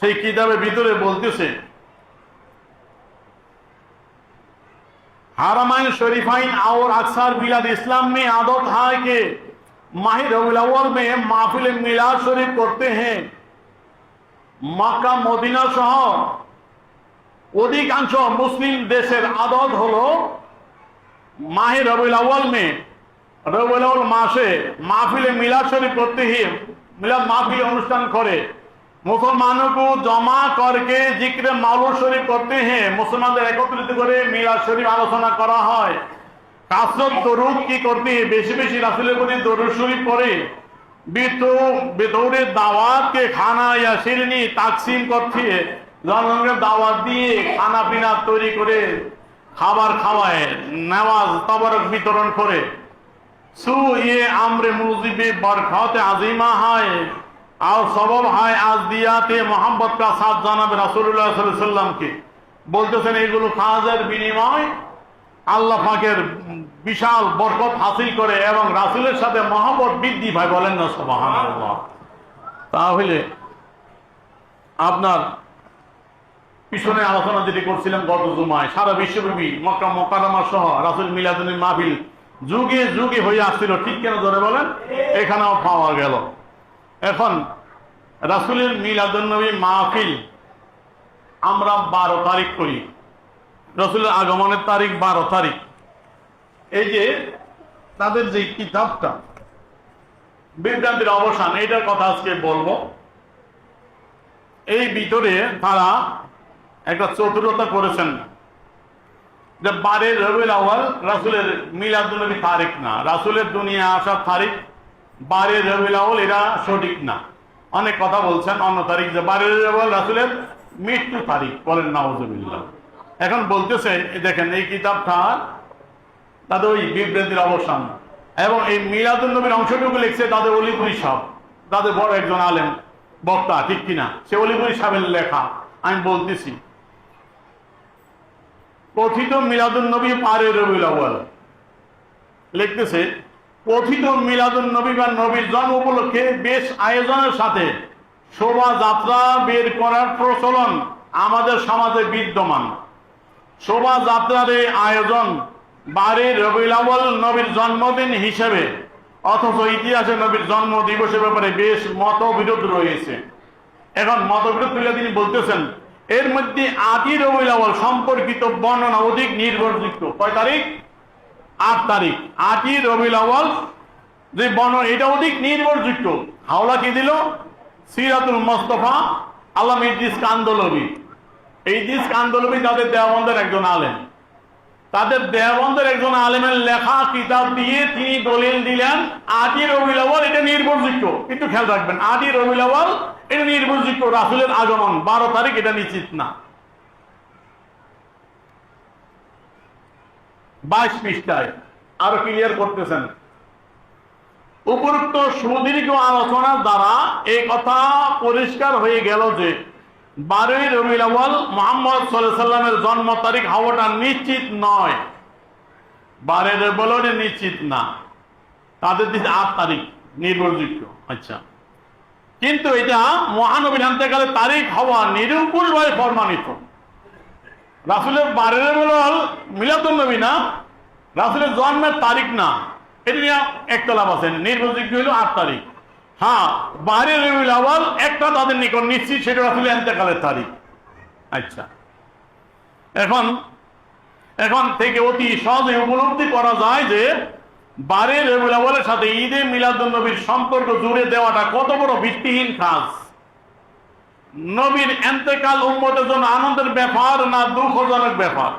সেই কিতাবের ভিতরে বলতেছে हारमाइन शरीफाइन और अक्सर बिलाद इस्लाम में आदत है कि माह रबीउल अव्वल में महफिल मिलाद शरीफ करते हैं। मक्का मदिना सह अधिकांश मुस्लिम देशेर आदत हलो माह रबीउल अव्वल में रबीउल अव्वल मासे महफिल मिलाद शरीफ करते ही मिलाद महफिल अनुष्ठान करे, मुसलमानों को जमा करके जिक्र मौलूद शरीफ करते हैं। मुसलमानদের একত্রিত করে মিলাদ শরীফ আলোচনা করা হয়। কাসরত দরুদ কি করতে हैं, বেশি বেশি রাসূলের প্রতি দরুদ শরীফ পড়ে। বেতৌরে দাওয়াত के खाना या শিরনি তাকসিম করতে हैं, জনগণকে দাওয়াত দিয়ে খানা পিনা তৈরি করে খাবার খাওয়ায়, নেওয়াজ তবরক বিতরণ করে। সু ये अम्र मुजिब बरकत अजीमा है और सबब है आजदियाते मोहब्बत का साथ জানাবে রাসূলুল্লাহ সাল্লাল্লাহু আলাইহি ওয়াসাল্লামকে। বলতেছেন এইগুলো কাজের বিনিময় আল্লাহ পাকের বিশাল বরকত হাসিল করে এবং রাসূলের সাথে মহব্বত বৃদ্ধি পায়, বলেন না সুবহানাল্লাহ। তাহলে আপনার পিছনে আলোচনা যেটি করছিলাম গত জুমায়, সারা বিশ্বব্যাপী মক্কা মুকাররমা সহ রাসূল মিলাদুল মাহফিল যুগে যুগে হয়ে আসছিল, ঠিক কেন ধরে বলেন? এখানেও পাওয়া গেল। এখন রাসূলের মিলাদুন নবী মাহফিল আমরা 12 তারিখ করি, রাসূলের আগমনের তারিখ 12 তারিখ। এই যে তাদের যে কিতাবটা বিভ্রান্তির অবসান, এটার কথা আজকে বলবো। এই ভিতরে তারা একটা চতুরতা করেছেন যে 12 রবিউল আউয়াল রাসূলের মিলাদুন্নবী তারিখ না, রাসূলের দুনিয়া আসার তারিখ 12 রবিউল আউয়াল, এটা সঠিক না। অনেক কথা বলছেন অন্য তারিখ, যে 12 রবিউল আউয়াল রাসূলের মৃত্যু তারিখ, বলেন নাউযুবিল্লাহ। এখন বলতেছে দেখেন এই কিতাবটা তাদের ওই বিভ্রান্তির অবসান, এবং এই মিলাদুন্নবীর অংশটুকু লিখছে তাদের অলিপুরি সাহেব, তাদের বড় একজন আলেম বক্তা, ঠিক কিনা? সে অলিপুরি সাহেবের লেখা আমি বলতেছি। কথিত মিলাদুন্নবী 12 রবিউল আউয়াল লিখতেছে, কথিত মিলাদুন্নবী বা নবীর জন্ম উপলক্ষে বেশ আয়োজনের সাথে শোভাযাত্রা বের করার প্রচলন আমাদের সমাজে বিদ্যমান। শোভাযাত্রার এই আয়োজন 12 রবিউল আউয়াল নবীর জন্মদিন হিসেবে, অথচ ইতিহাসে নবীর জন্ম দিবসের ব্যাপারে বেশ মতবিরোধ রয়েছে। এখন মতবিরোধ তুলে তিনি বলতেছেন, এর মধ্যে 8 রবিউল আউয়াল সম্পর্কিত বর্ণনা অধিক নির্ভরযোগ্য। কয় তারিখ? 8 তারিখ। 8 রবিউল আউয়াল যে বর্ণনা, এটা অধিক নির্ভরযোগ্য। হাওলা কি দিল? সিরাতুল মুস্তাফা আল্লামা ইদ্রিস কান্দলবি। এই ইদ্রিস কান্দলবি তাদের দেওবন্দের একজন আলেম, তাদের দেওবন্দের একজন আলেমের লেখা কিতাব দিয়ে তিনি দলিল দিলেন 8 রবিউল আউয়াল এটা নির্ভরযোগ্য। কিন্তু খেয়াল রাখবেন, 8 রবিউল আউয়াল এটা নির্ভরযোগ্য, রাসূলের আগমন 12 তারিখ এটা নিশ্চিত না। 22 পৃষ্ঠায় আরো ক্লিয়ার করতেছেন, উপরোক্ত সুদীর্ঘ আলোচনার দ্বারা এই কথা পরিষ্কার হয়ে গেল যে 12 রবিউল আউয়াল মুহাম্মদ সাল্লাল্লাহু আলাইহি সাল্লামের জন্ম তারিখ হওয়াটা নিশ্চিত নয়। 12 রবিউল আউয়াল নিশ্চিত না, তাদের দিকে 8 তারিখ নির্ভরযোগ্য। আচ্ছা, কিন্তু এটা মহানবীর ইন্তেকালে তারিখ হওয়া নিরঙ্কুশভাবে প্রমাণিত। রাসূলের 12 রবিউল আউয়াল মিলাদুন্নবী না, রাসূলের জন্মের তারিখ না, এটা নিয়ে একতলাপ আছে। নির্ভরযোগ্য হলো 8 তারিখ। হ্যাঁ, 12 রবিউল আউয়াল একটা তাদের নিকট নিশ্চিত, সেটা রাসূলের ইন্তেকালের তারিখ। আচ্ছা, এখন থেকে অতি সহজে উপলব্ধি করা যায় যে 12 রবিউল আউয়ালের সাথে ঈদে মিলাদুন্নবীর সম্পর্ক জুড়ে দেওয়াটা কত বড় ভিত্তিহীন কাজ। নবীর ইন্তেকাল উম্মতের জন্য আনন্দের ব্যাপার না দুঃখজনক ব্যাপার?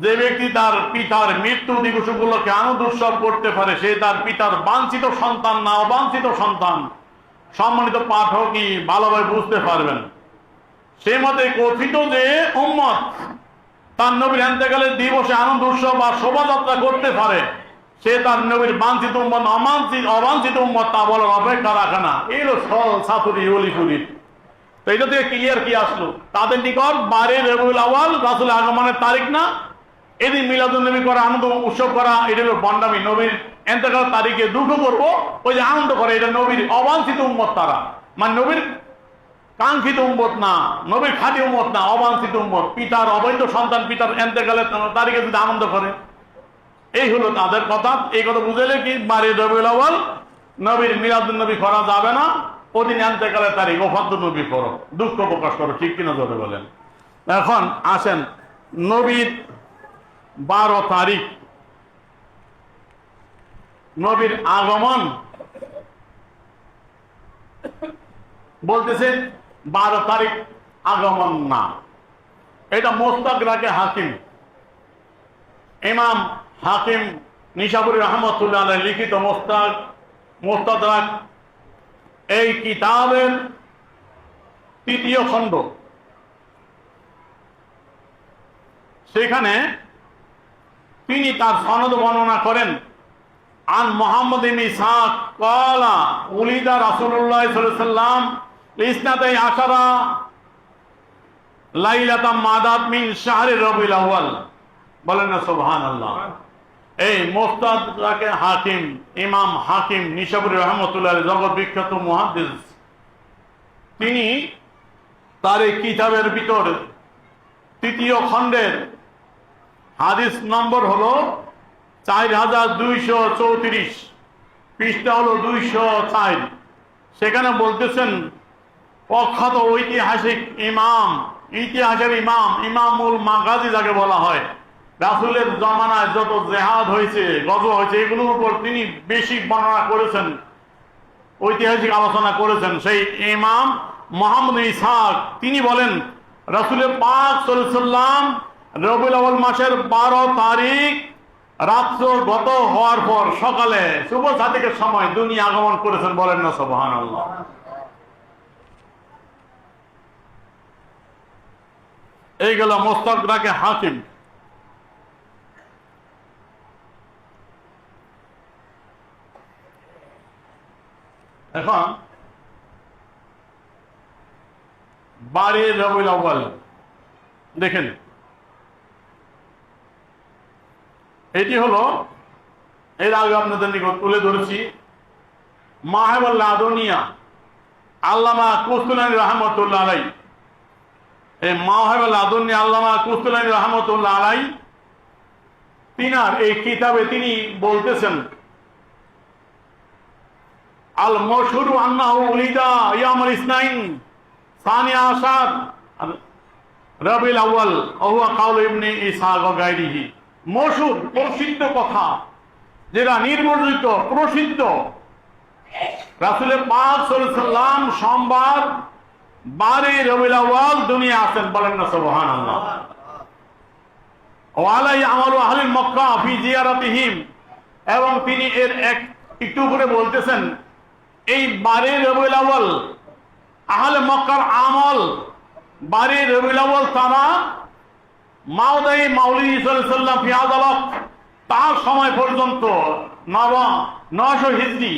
যে ব্যক্তি তার পিতার মৃত্যু দিবস উপলক্ষে আনন্দ উৎসব করতে পারে, সে তার পিতার বাঞ্ছিত সন্তান না অবাঞ্ছিত সন্তান। সম্মানিত পাঠকই ভালোভাবে বুঝতে পারবেন। সে মতে কথিত যে উম্মত তার নবীর ইন্তেকালের দিবসে আনন্দ উৎসব বা শোভাযাত্রা করতে পারে, সে তার নবীর বাঞ্ছিত উম্মত অবাঞ্ছিত উম্মত তা বলার অপেক্ষা রাখে না। এই হলো সল ছাতুরি অলিপুরি। তো এটা থেকে ক্লিয়ার কি আসলো? তাদের নিকট 12 রবিউল আউয়াল রাসূলের আগমনের তারিখ না, এদিন মিলাদুন্নবী করা, আনন্দ উৎসব করা, এটা হলো বন্ডামি। নবীর ইন্তেকালের তারিখে দুঃখ করবো, ওই যে আনন্দ করে, এটা নবীর অবাঞ্ছিত উম্মত তারা, মানে নবীর কাঙ্ক্ষিত উম্মত না, নবীর খাঁটি উম্মত না, অবাঞ্ছিত উম্মত। পিতার অবৈধ সন্তান পিতার ইন্তেকালের তারিখে যদি আনন্দ করে, এই হলো তাদের কথা। এই কথা বুঝাইলে কি 12 রবিউল আউয়াল নবীর মিলাদুন্নবী করা যাবে না, ওদিন ইন্তেকালের তারিখ ওফাতুন্নবী করো, দুঃখ প্রকাশ করো, ঠিক কিনা জোরে বলেন। এখন আসেন নবীর 12 তারিখ, নবীর আগমন বলতেছে 12 তারিখ আগমন না, এটা মুস্তাদরাকে হাকিম, ইমাম হাকিম নিশাপুরী রহমতুল্লাহ আলাইহি লিখিত মুস্তাদরাক এই কিতাবের 3য় খণ্ড। সেখানে তিনি তার সনদ বর্ণনা করেন, আন মুহাম্মদ ইবনে ইসহাক ক্বালা উলিদা রাসূলুল্লাহ সাল্লাল্লাহু আলাইহি ওয়াসাল্লাম লিসনাতাই আশারা লাইলাতাম মাদাত মিন শাহরি রবিউল আউয়াল। বলেন না সুবহানাল্লাহ। এই মুস্তাদরাকে হাকিম, ইমাম হাকিম নিশাপুরী রহমতুল্লাহ আলাইহি, জগৎ বিখ্যাত মুহাদ্দিস, তিনি তার এই কিতাবের ভিতর 3য় খণ্ডের হাদিস নম্বর হলো 4234, পৃষ্ঠা হলো 204। সেখানে বলতেছেন, প্রখ্যাত ঐতিহাসিক ইমাম, ইতিহাসের ইমাম, ইমামুল মাগাজি যাকে বলা হয়, রাসূলের জমানায় যত জেহাদ হয়েছে, গজওয়া হয়েছে, এগুলোর উপর তিনি বেশি বর্ণনা করেছেন, ঐতিহাসিক আলোচনা করেছেন। সেই ইমাম মুহাম্মদ ইসহাক তিনি বলেন, রাসূল পাক সাল্লাল্লাহু আলাইহি ওয়াসাল্লাম রবিউল আউয়াল মাসের 12 তারিখ রাত্র গত হওয়ার পর সকালে শুভ সাদিকের সময় দুনিয়া আগমন করেছেন, বলেন না সুবহানাল্লাহ। এই গেল মুস্তাদরাকে হাকিম। এখন 12 রবিউল আউয়াল দেখেন, এটি হলো এর আগে আপনাদের নিকট তুলে ধরেছি মাহবুল লাদুনিয়া আল্লামা কুস্তুলানী রহমতুল্লাহ আলাই। এই মাহবুল লাদুনিয়া আল্লামা কুস্তুলানী রহমতুল্লাহ আলাই তিনার এই কিতাবে তিনি বলতেছেন, আল মশহুর আন্নাহু উলিদা ইয়াউমুল ইসনাইন সানিয়া আশার রবিউল আউয়াল ওয়া হুয়া কাউল ইবনে ইসহাক ওয়া গায়রিহি। মশহুর প্রসিদ্ধ কথা, যেটা নির্বর্জিত প্রসিদ্ধ, রাসূল পাক সাল্লাল্লাহু আলাইহি ওয়াসাল্লাম সোমবার 12 রবিউল আউয়াল দুনিয়া আসেন, বলেন না সুবহানাল্লাহ। ওয়া আলাই আমালু আহলি মক্কা ফি জিয়ারাতিহিম, এবং তিনি এর একটু করে বলতেছেন এই 12 রবিউল আউয়াল আহলে মক্কার আমল 12 রবিউল আউয়াল তারা মাওদাই মাওলিদ সাল্লাল্লাহু আলাইহি ওয়াসাল্লাম ফি আযালাক, তার সময় পর্যন্ত 900 হিজরি,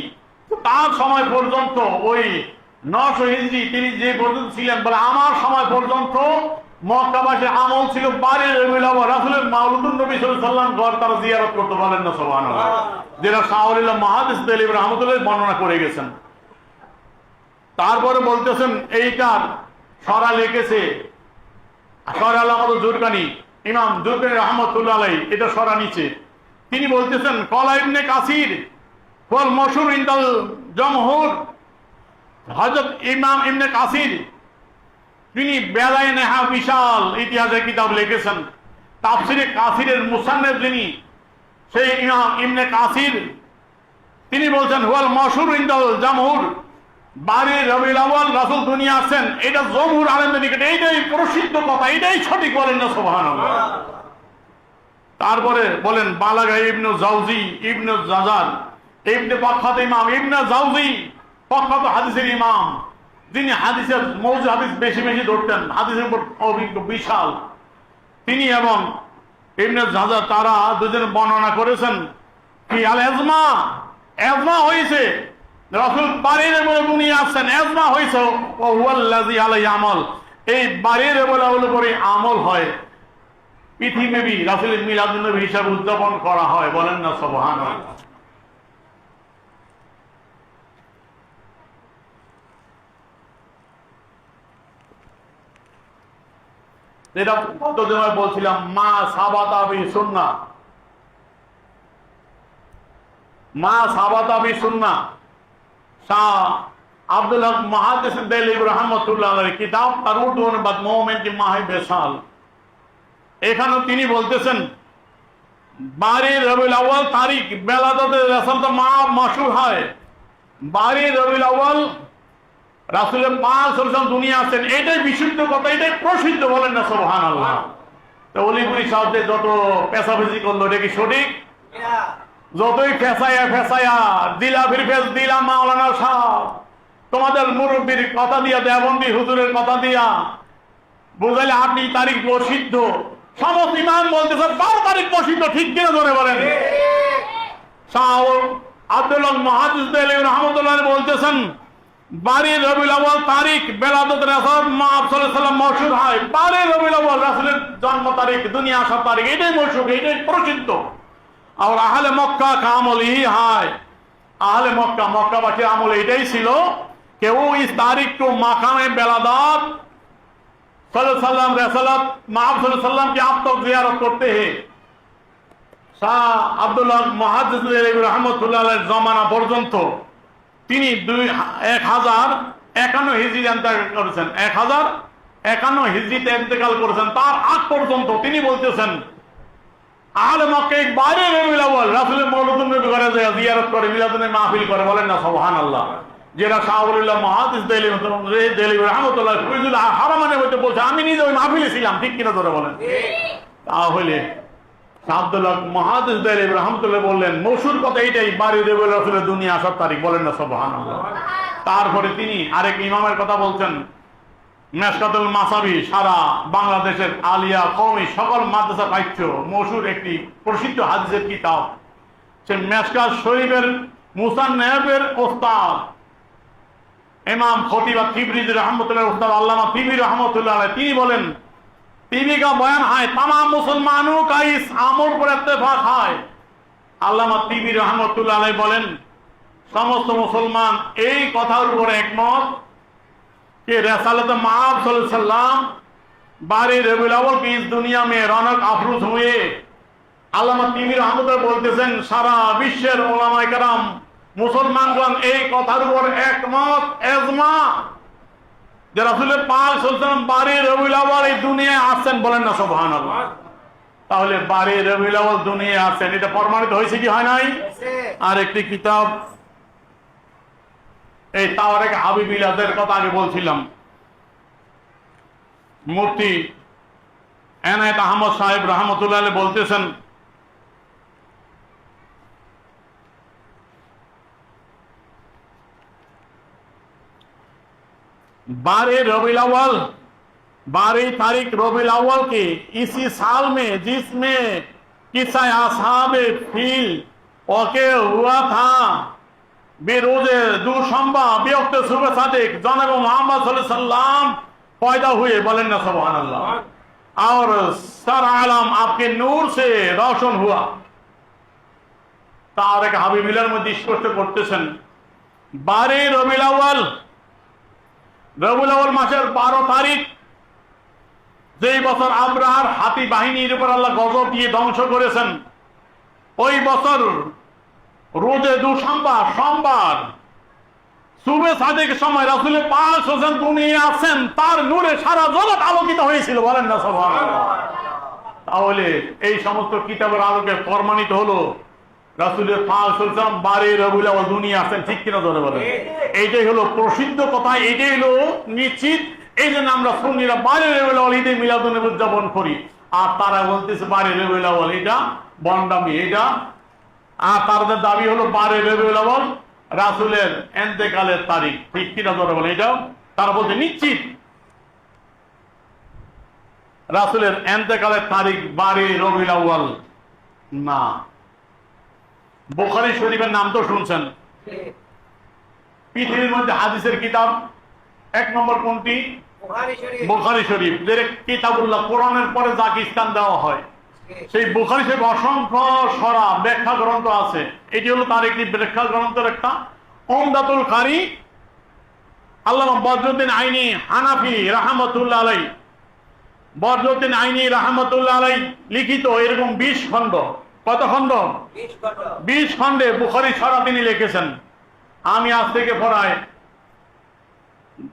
তার সময় পর্যন্ত ওই 900 হিজরি তিনি যে পর্যন্ত ছিলেন, বলে আমার সময় পর্যন্ত মক্কাবাসীর আমল ছিল 12 রবিউল আউয়াল রাসূলের মাওলিদুন নবী সাল্লাল্লাহু আলাইহি ওয়াসাল্লাম ঘর তারা জিয়ারত করতে, বলেন না সুবহানাল্লাহ। যেটা শাহওয়ালিল্লাহ মুহাদ্দিস দেলিব রাহমাতুল্লাহ বর্ণনা করে গেছেন। তারপরে বলতেছেন এইটার সরা লিখেছে সরা আলামত জুরকানি, ইমাম জুরকানি রহমতুল্লাহ আলাইহি, এটা সরা নিচে তিনি বলতেছেন কলা ইবনে কাসির ওয়াল মশহুর ইনদাল জমহুর, হযরত ইমাম ইবনে কাসির তিনি বেলায়ে নেহা বিশাল ইতিহাসের কিতাব লিখেছেন, তাফসিরে কাসিরের মুসান্নিফ যিনি সেই ইমাম ইবনে কাসির তিনি বলছেন ওয়াল মশহুর ইনদাল জমহুর 12 রবিউল আউয়াল রাসূল দুনিয়া আসেন, এটা জমহুর আলেমদের নিকট এইটাই প্রসিদ্ধ কথা, এটাই সঠিক, বলেন না সুবহানাল্লাহ। তারপরে বলেন বালাগা ইবনে জাওজি ইবনে জাজার ইবনে পাখাত ইমাম ইবনে জাওজি পাখাত হাদিসের ইমাম, যিনি হাদিসের মৌজু হাদিস বেশি বেশি ধরতেন, হাদিসের উপর অভিজ্ঞ বিশাল তিনি এবং ইবনে জাজার তারা দুজন বর্ণনা করেছেন কি আল ইজমা, ইজমা হয়েছে রাসূল 12 রবিউল দুনিয়া আসেন, ইজমা হয়েছে ও হুয়াল্লাযী আলাইহি আমল, এই 12 রবিউল আউয়াল করে আমল হয়, পৃথিবী রাসূলের মিলাদুন নবী হিসাবে উদযাপন করা হয়, বলেন না সুবহানাল্লাহ। যেটা কতদিন বলছিলাম মা সাবাতা বি সুন্নাহ, মা সাবাতা বি সুন্নাহ, শাহ আব্দুল হক মুহাদ্দিস দেলিব রাহমাতুল্লাহ আলাইহি কিতাব তার উর্দু অনুবাদ মোমেন কি মাহে বেসাল। এখানে তিনি বলতেছেন 12 রবিউল আউয়াল তারিখ বেলাদতের রাসূল মা মাশহুর হয়, 12 রবিউল আউয়াল রাসূলের পাক সাল্লাল্লাহু আলাইহি ওয়াসাল্লাম দুনিয়া আসেন, এটাই বিশুদ্ধ কথা, এটাই প্রসিদ্ধ, বলেন না সুবহানাল্লাহ। তো অলিপুরি সাহেব যত পেশাবেজি করলো এটা কি সঠিক? যতই ফেসায়া দিলা ফিরফেস দিলা মাওলানা সাহেব তোমাদের মুরব্বীর কথা দিয়া দেওবন্দি হুজুরের কথা দিয়া বুঝাইলে আপনি তারিখ প্রসিদ্ধ, সমস্ত ইমাম বলতেছে 12 তারিখ প্রসিদ্ধ, ঠিক কিনা ধরে বলেন। শাহ আব্দুল হক মুহাদ্দিস দেলিব রাহমাতুল্লাহ বলতেছেন 12 রবিউল আউয়াল তারিখ বেলাদত রাসূল সাল্লাল্লাহু আলাইহি ওয়াসাল্লাম মশহুর হয়, 12 রবিউল আউয়াল রাসূলের জন্ম তারিখ দুনিয়া আসার তারিখ, এটাই মশহুর, এটাই প্রসিদ্ধ। আর আহলে মক্কা কা আমল ই হয়, আহলে মক্কা মক্কাবাসীর আমল এটাই ছিল কেউ इस तारीख को माकामे बेलादात सल्लल्लाहु अलैहि वसल्लम रसूलत माब सल्लल्लाहु अलैहि वसल्लम की आप तो जियारत करते हैं। শাহ আব্দুল হক মুহাদ্দিস রাহমাতুল্লাহ আলাইহির জামানা পর্যন্ত তিনি 1051 হিজরি ইন্তেকাল করেছেন, 1051 হিজরিতে ইন্তেকাল করেছেন। তার আগ পর্যন্ত তিনি বলতেছেন আহলে মক্কা 12 রবিউল আউয়াল রাসূলের মওলিদুন নবী ঘরে যায় জিয়ারত করে, মিলাদুন নবী মাহফিল করে, বলেন না সুবহানাল্লাহ। যেটা শাহুল্লাহ মুহাদ্দিস দেহলভী রাহমাতুল্লাহ ফয়জুল হারামানের মধ্যে বলছে, আমি নিজে ওই মাহফিলে ছিলাম, ঠিক কিনা ধরে বলেন? তাহলে আব্দুল্লাহ মুহাদ্দিস দেহলভী রাহমাতুল্লাহ বললেন মশহুর কথা এইটাই, বাড়ি রবিউল রাসূলের দুনিয়া আসার তারিখ, বলেন না সুবহানাল্লাহ। তারপরে তিনি আরেক ইমামের কথা বলছেন, মেশকাতুল মাসাবি সারা বাংলাদেশের আলিয়া কওমি সকল মাদ্রাসা পাঠ্য মশহুর একটি প্রসিদ্ধ হাদিসের কিতাব। সে মেশকাত শরীফের মুসান্নাফের ওস্তাদ ইমাম খতিব তিবরিজি রহমতুল্লাহ উস্তাদ আল্লামা তিবরি রহমতুল্লাহ আলাইহি তিনি বলেন, তিবরি का बयान है तमाम मुसलमानों का इस अमर पर इत्तेफाक है। আল্লামা তিবরি রহমতুল্লাহ আলাইহি বলেন সমস্ত মুসলমান এই কথার উপর একমত कि रसालत माब सल्लल्लाहु अलैहि वसल्लम 12 रबीउल अव्वल की इस दुनिया में रौनक अफरोज हुए। আল্লামা তিবরি রহমতুল্লাহ বলতেছেন সারা বিশ্বের উলামায়ে কেরাম মুসলমানগণ এই কথার উপর একমত এজমা যে রাসূল পাক সাল্লাল্লাহু আলাইহি ওয়াসাল্লাম 12 রবিউল আউয়াল এই দুনিয়ায় আসেন, বলেন না সুবহানাল্লাহ। তাহলে 12 রবিউল আউয়াল দুনিয়ায় আসেন, এটা প্রমাণিত হয়েছে কি হয় নাই? আর একটি কিতাব এই তাওয়ারেক হাবিবিলাদের কথা আগে বলছিলাম, মুফতি এনায়েত আহমদ সাহেব রহমতুল্লাহ আলাইহি বলতেছেন बारह रबीउल अव्वल 12 तारीख रबीउल अव्वल के इसी साल में जिसमें किस्सा असहाबे फील वाक़ हुआ था बेरोजे दूशंबा बेवक्त सुबह सादिक जनाब मोहम्मद सल्लल्लाहु अलैहि वसल्लम पैदा हुए, बोलें ना सुभान अल्लाह, और सर आलम आपके नूर से रोशन हुआ। तारिक हाबिबिलार मध्य स्पष्ट করতেছেন 12 রবিউল আউয়াল রবিউল আউয়াল মাসের 12 তারিখ যেই বছর আবরাহার হাতি বাহিনীর উপর আল্লাহ গজব দিয়ে ধ্বংস করেছেন, ওই বছর রোজে দুশম্বার সোমবার সুবে সাদেকের সময় রাসূল পাক সাল্লাল্লাহু আলাইহি দুনিয়ায় আসেন, তার নূরে সারা জগৎ আলোকিত হয়েছিল, বলেন না সুবহানাল্লাহ। তাহলে এই সমস্ত কিতাবের আলোকে প্রমাণিত হলো রাসূল পাক সাল্লাল্লাহু আলাইহি ওয়াসাল্লাম 12 রবিউল আউয়াল দুনিয়া আসেন, ঠিক কিনা ধরে বলেন? এইটাই হলো প্রসিদ্ধ কথা, এইটাই হলো নিশ্চিত। এই জন্য আমরা সুন্নিরা 12 রবিউল আউয়াল ঈদে মিলাদুন নবী উদযাপন করি, আর তারা বলতেছে 12 রবিউল আউয়াল এটা বন্ডামি, এটা আর তাদের দাবি হলো 12 রবিউল আউয়াল রাসূলের ইন্তেকালের তারিখ, ঠিক কিনা ধরে বলেন? এটা তারা বলতে নিশ্চিত রাসূলের ইন্তেকালের তারিখ 12 রবিউল আউয়াল না। বুখারী শরীফের নাম তো শুনছেন, পৃথিবীর মধ্যে হাদিসের কিতাব 1 নম্বর কোনটি? বুখারী শরীফ, যে কিতাবুল্লাহ, কোরআনের পরে যাকে স্থান দেওয়া হয়। সেই বুখারী শরীফ অসংখ্য সরা ব্যাখ্যা গ্রন্থ আছে, এটি হলো তার একটি ব্যাখ্যা গ্রন্থের একটা। উমদাতুল কারি আল্লামা বদরুদ্দিন আইনি হানাফি রাহমাতুল্লাহ আলাইহি, বদরুদ্দিন আইনি রাহমাতুল্লাহ আলাইহি লিখিত এরকম 20 খণ্ড, কত খণ্ড? 20 খণ্ডে বুখারী সরা তিনি লিখেছেন। আমি আজ থেকে প্রায়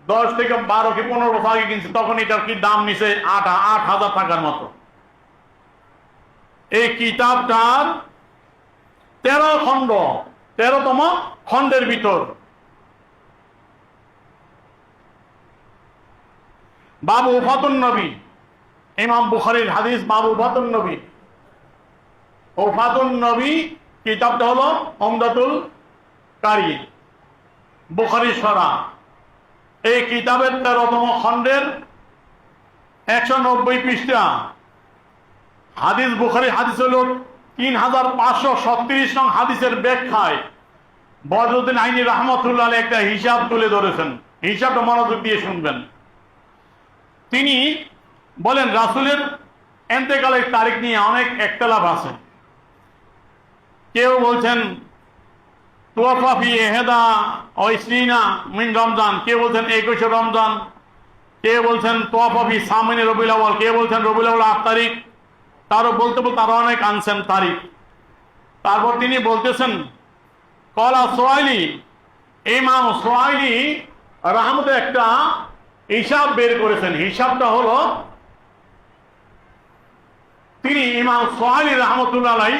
10 থেকে 12 কি 15 বছর আগে কিনছি, তখন এটার কি দাম নিছে 8,000 টাকার মতো। এই কিতাবটার 13 খণ্ড, 13তম খণ্ডের ভিতর বাবু ওফাতুন নবী, ইমাম বুখারীর হাদিস বাবু ওফাতুন নবী। ওফাতুন নবী কিতাবটা হলো উমদাতুল কারি, বুখারী সরা। এই কিতাবের 13তম খণ্ডের 190 পৃষ্ঠা হাদিস, বুখারী হাদিস হলো 3536 নং হাদিসের ব্যাখ্যায় বদরুদ্দিন আইনি রাহমাতুল্লাহ আলাইহি একটা হিসাব তুলে ধরেছেন। হিসাবটা মনোযোগ দিয়ে শুনবেন। তিনি বলেন রাসূলের ইন্তেকালের তারিখ নিয়ে অনেক ইখতিলাফ আছে। কেউ বলছেন তুওয়াফা ফি ইহদা ওয়া ইসরিনা মিন রমজান, কেউ বলছেন 21 রমজান, কেউ বলছেন তুওয়াফা ফি সামিন রবিউল আউয়াল, কেউ বলছেন রবিউল আউয়াল 8 তারিখ। তারও বলতে বলতে আরো অনেক আনছেন তারিখ। তারপর তিনি বলতেছেন কলা সোয়াইলি, ইমাম সোয়াইলি রাহমতে একটা হিসাব বের করেছেন। হিসাবটা হলো তিনি ইমাম সোয়াইলি রাহমাতুল্লাহ আলাইহি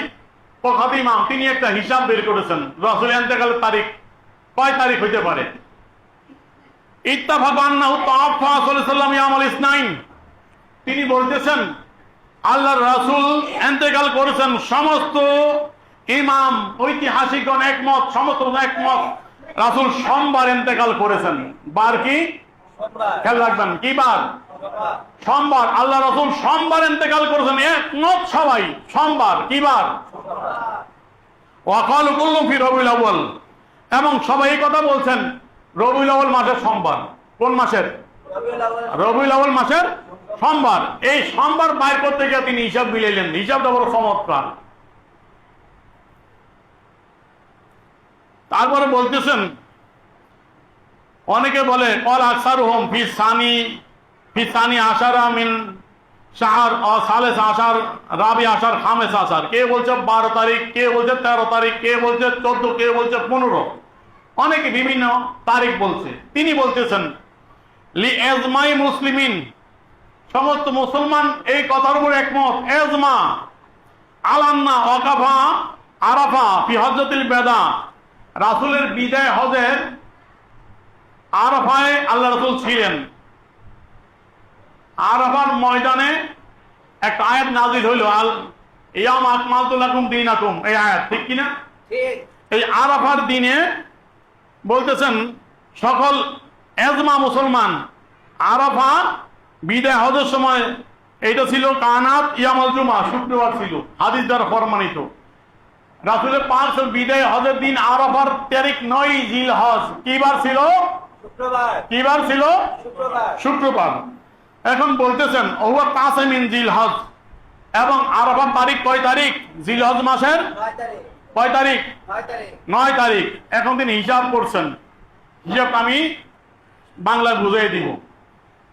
প্রখ্যাত ইমাম, তিনি একটা হিসাব বের করেছেন রাসূল ইন্তেকালের তারিখ কয় তারিখ হইতে পারে। ইত্তাফাকা আন্নাহু তাওয়াফা সাল্লাল্লাহু আলাইহি ওয়াসাল্লাম ইয়াউমুল ইসনাইন। তিনি বলতেছেন আল্লাহর রাসূল ইন্তেকাল করেছেন, সমস্ত ইমাম ঐতিহাসিকগণ একমত, সমস্ত একমত রাসূল সোমবার ইন্তেকাল করেছেন। বার কি? খেয়াল রাখবেন, কি বার? সোমবার। আল্লাহ রাসূল সোমবার ইন্তেকাল করেছেন, একমত সবাই, সোমবার। কি বার? ওয়াকালু কুল্লুম ফি রবিউল আউয়াল। এবং সবাই এই কথা বলছেন রবিউল আউয়াল মাসের সোমবার। কোন মাসের? রবিউল আউয়াল মাসের সোমবার। এই সোমবার বাইর করতে গিয়ে তিনি হিসাব মিলাইলেন, হিসাবটা বড় চমৎকার। তারপরে বলতেছেন, অনেকে বলে কল আকসারুহুম ফি সানি আশারা মিন শাহর ও সালেস আশার রাবি আশার খামেস আশার। কে বলছে 12 তারিখ, কে বলছে 13 তারিখ, কে বলছে 14, কে বলছে 15, অনেকে বিভিন্ন তারিখ বলছে। তিনি বলতেছেন লি এজমাই মুসলিমিন, সমস্ত মুসলমান এই কথার উপর একমত। এজমা আলান্না ওয়াকাফা আরাফা ফি হজ্জাতিল বেদা, রাসূলের বিদায় হজের আরাফায় আল্লাহ রাসূল ছিলেন। আরাফার ময়দানে একটা আয়াত নাযিল হইল, আল ইয়াম আকমালতু লাকুম দীনাকুম, এই আয়াত, ঠিক কিনা? ঠিক। এই আরাফার দিনে বলতেছেন সকল এজমা মুসলমান, আরাফা বিদায় হজের সময়, এইটা ছিল কানাত ইয়ামুল জুমা, শুক্রবার ছিল, হাদিস দ্বারা প্রমাণিত। রাসূলের পাক বিদায় হজের দিন আরাফার তারিখ 9 জিলহজ। কি বার ছিল? শুক্রবার। কি বার ছিল? শুক্রবার। শুক্রবার। এখন বলতেছেন ওয়া কাসমিন জিলহজ, এবং আরাফার তারিখ কয় তারিখ? জিলহজ মাসের 9 তারিখ। কয় তারিখ? 9 তারিখ। এখন তিনি হিসাব করছেন, হিসাব আমি বাংলায় বুঝিয়ে দিব।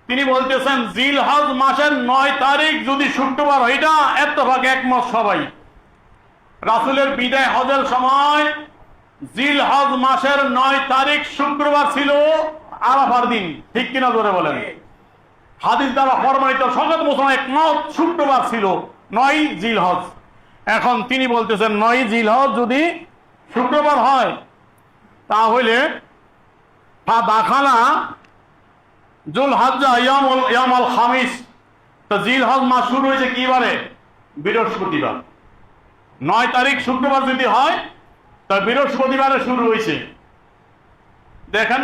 তিনি বলতেছেন জিলহজ মাসের 9 তারিখ যদি শুক্রবার হয়, এটা ইত্তেফাক একমত সবাই। রাসূলের বিদায় হজের সময় জিলহজ মাসের 9 তারিখ শুক্রবার ছিল, আরাফার দিন, ঠিক কিনা জোরে বলেন? হাদিস দ্বারা প্রমাণিত, সকল মুসলমান একমত শুক্রবার ছিল 9 জিলহজ। এখন তিনি বলতেছেন 9 জিলহজ যদি শুক্রবার হয়, তাহলে দাখালা জুলহজ্জা ইয়ামুল খামিস। তো জিলহজ মাস শুরু হয়েছে কি বারে? বৃহস্পতিবার। 9 তারিখ শুক্রবার যদি হয়, তা বৃহস্পতিবারে শুরু হয়েছে। দেখেন,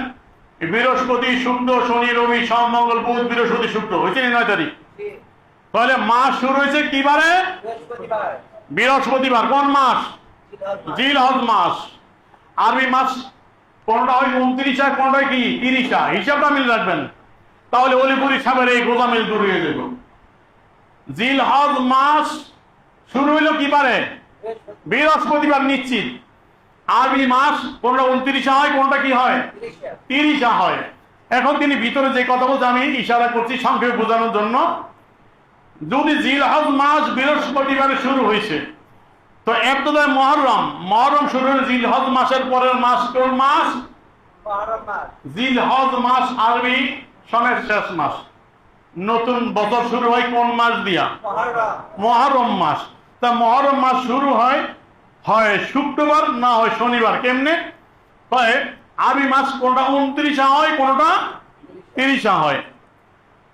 বৃহস্পতি, শুক্র, শনি, রবি, সোম, মঙ্গল, বুধ, বৃহস্পতি, শুক্র হয়েছে 9 তারিখ। তাহলে মাস শুরু হয়েছে কি বারে? বৃহস্পতিবার। কোন মাস? জিলহজ মাস। আরবি মাস কোনটা হয় 29 হয়, কোনটা হয় কি 30। হিসাবটা মিল রাখবেন, তাহলে অলিপুরি সাহেবের এই গোজামিল দূর হয়ে যাবে। জিলহজ মাস শুরু হইলো কি বারে? বৃহস্পতিবার নিশ্চিত। আরবি মাস কোনটা 29 হয়, কোনটা কি হয় 30 হয়। এখন তিনি ভিতরে যে কথা বলছে আমি ইশারা করছি সংক্ষেপে বোঝানোর জন্য। যদি জিলহজ মাস বৃহস্পতিবারে শুরু হয়েছে, তো ইবতিদায়ে মুহররম শুরু হলো জিলহজ মাসের পরের মাস। কোন মাস? জিলহজ মাস আরবি সনের শেষ মাস। নতুন বছর শুরু হয় কোন মাস দিয়া? মুহররম মাস। তা মুহররম মাস শুরু হয় শুক্রবার, না হয় শনিবার। কেমনে হয়? আরবি মাস কোনটা 29 হয়, কোনটা 30 হয়।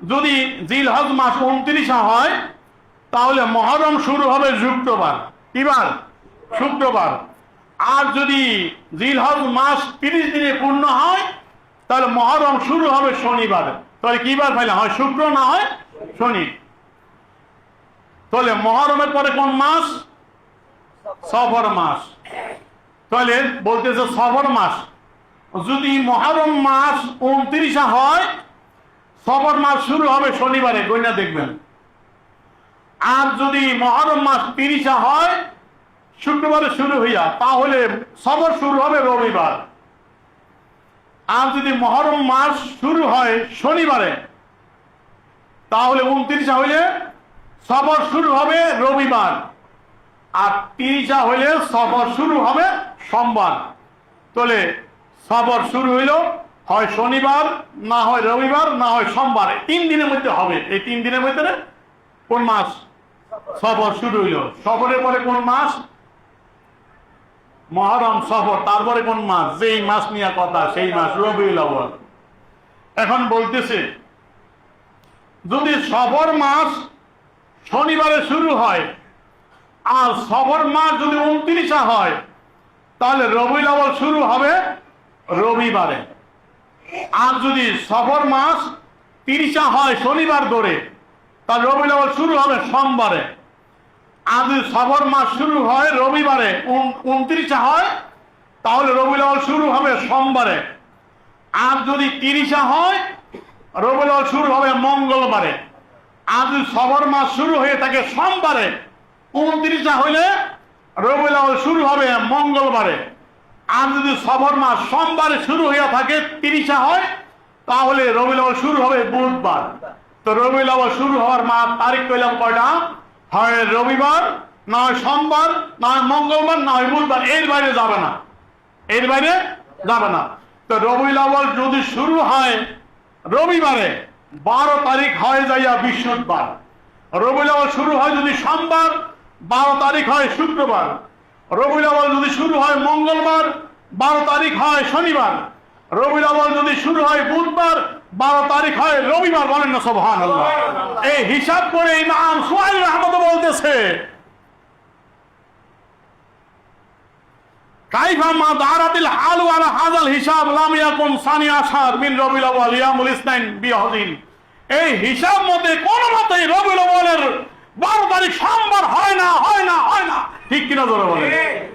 যদি জিলহজ মাস 29 হয়, তাহলে মুহররম শুরু হবে শুক্রবার। কি বার? শুক্রবার। আর যদি জিলহজ মাস 30 দিনে পূর্ণ হয়, তাহলে মুহররম শুরু হবে শনিবার। তাহলে কি বার পাইলে হয়? শুক্র, না হয় শনি। তাহলে মুহররমের পরে কোন মাস? সফর মাস। তাহলে বলতেছে সফর মাস যদি মুহররম মাস 29 হয়, সফর মাস শুরু হবে শনিবারে, গইনা দেখবেন। আর যদি মুহররম মাস 30 হয়, শুক্রবারে শুরু হইয়া, তাহলে সফর শুরু হবে রবিবার। আর যদি মুহররম মাস শুরু হয় শনিবারে, তাহলে 29 হইলে সফর শুরু হবে রবিবার। আর 30 হইলে সফর শুরু হবে সোমবার। তাহলে সফর শুরু হইল হয় শনিবার, না হয় রবিবার, না হয় সোমবার। 3 দিনের মধ্যে হবে। এই 3 দিনের মধ্যে কোন মাস? সফর শুরু হইল। সফরের পরে কোন মাস? মুহররম, সফর, তারপরে কোন মাস? যেই মাস নিয়ে কথা সেই মাস রবিউল আউয়াল। এখন বলতেছে যদি সফর মাস শনিবারে শুরু হয় আর সফর মাস যদি 29 হয় তাহলে রবিউল আউয়াল শুরু হবে রবিবারে। আর যদি সফর মাস 30 হয় শনিবার ধরে তাহলে রবিউল আউয়াল শুরু হবে সোমবারে। আর যদি সফর মাস শুরু হয় রবিবারে 29 হয় তাহলে রবিউল আউয়াল শুরু হবে সোমবারে। আর যদি 30 হয় রবিউল আউয়াল শুরু হবে মঙ্গলবারে। আর যদি সফর মাস শুরু হয়ে থাকে সোমবারে 29 হইলে রবিউল আউয়াল শুরু হবে মঙ্গলবারে। আর যদি সফর মাস সোমবারে শুরু হয়ে থাকে 30 হয় তাহলে রবিউল আউয়াল শুরু হবে বুধবার। তো রবিউল আউয়াল শুরু হওয়ার তারিখ কইলাম কয়টা? হয় রবিবার, না হয় সোমবার, না হয় মঙ্গলবার, না হয় বুধবার। এর বাইরে যাবে না, এর বাইরে যাবে না। তো রবিউল আউয়াল যদি শুরু হয় রবিবারে 12 তারিখ হয়ে যাইয়া বৃহস্পতিবার। রবিউল আউয়াল শুরু হয় যদি সোমবার 12 তারিখ হয় শুক্রবার। রবিউল আউয়াল যদি শুরু হয় মঙ্গলবার 12 তারিখ হয় শনিবার। রবিউল আউয়াল যদি শুরু হয় বুধবার 12 তারিখ হয় রবিবার। বলেন না সুবহানাল্লাহ। এই হিসাব করে ইমাম সুহাইল আহমদ বলতেছে কাইফা মা দারাতিল হালু আলা হাযাল হিসাব লাম ইয়াকুন সানি আশার মিন রবিউল আউয়াল ইয়ামুল ইসনাইন বিহদিন। এই হিসাব মতে কোন মতেই রবিউল আউয়ালের 12 তারিখ সোমবার হয় না, হয় না, হয় না। ঠিক কিনা জোরে বলেন?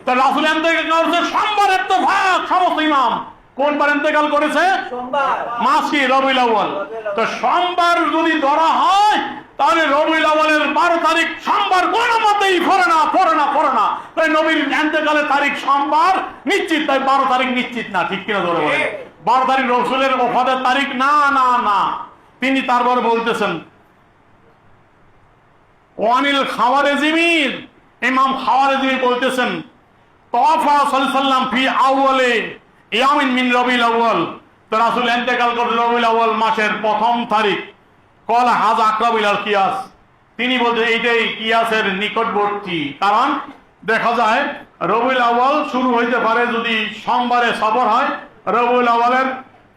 তা রাসূল ইন্তেকাল করেছে সোমবার, ইত্তেফাক সমস্ত ইমাম। কোন বার ইন্তেকাল করেছে? সোমবার। মাস কি? রবিউল আউয়াল। তো সোমবার যদি ধরা হয় তাহলে রবিউল আউয়ালের 12 তারিখ সোমবার কোন মতেই পড়ে না, পড়ে না, পড়ে না। তাই নবীর ইন্তেকালের তারিখ সোমবার নিশ্চিত, তাই 12 তারিখ নিশ্চিত না। ঠিক কিনা জোরে বলেন? 12 তারিখ রাসূলের ওফাতের তারিখ না, না, না। তিনি তারপর বলতেছেন ওয়ানিল খাওয়ারেজিমির, ইমাম খাওয়ারেজিমি বলতেছেন তাওয়াফা সাল্লাল্লাহু আলাইহি ওয়াসাল্লাম ফি আউয়ালে ইয়ামিন মিন রবিউল আউয়াল। তো রাসূল ইন্তেকাল করেন রবিউল আউয়াল মাসের প্রথম তারিখ। ক্বালা হাযা আকরাবু ইলাল কিয়াস, তিনি বলতে এইটাই কিয়াসের নিকটবর্তী। কারণ দেখা যায় রবিউল আউয়াল শুরু হইতে পারে যদি সোমবারে সফর হয়, রবিউল আউয়ালের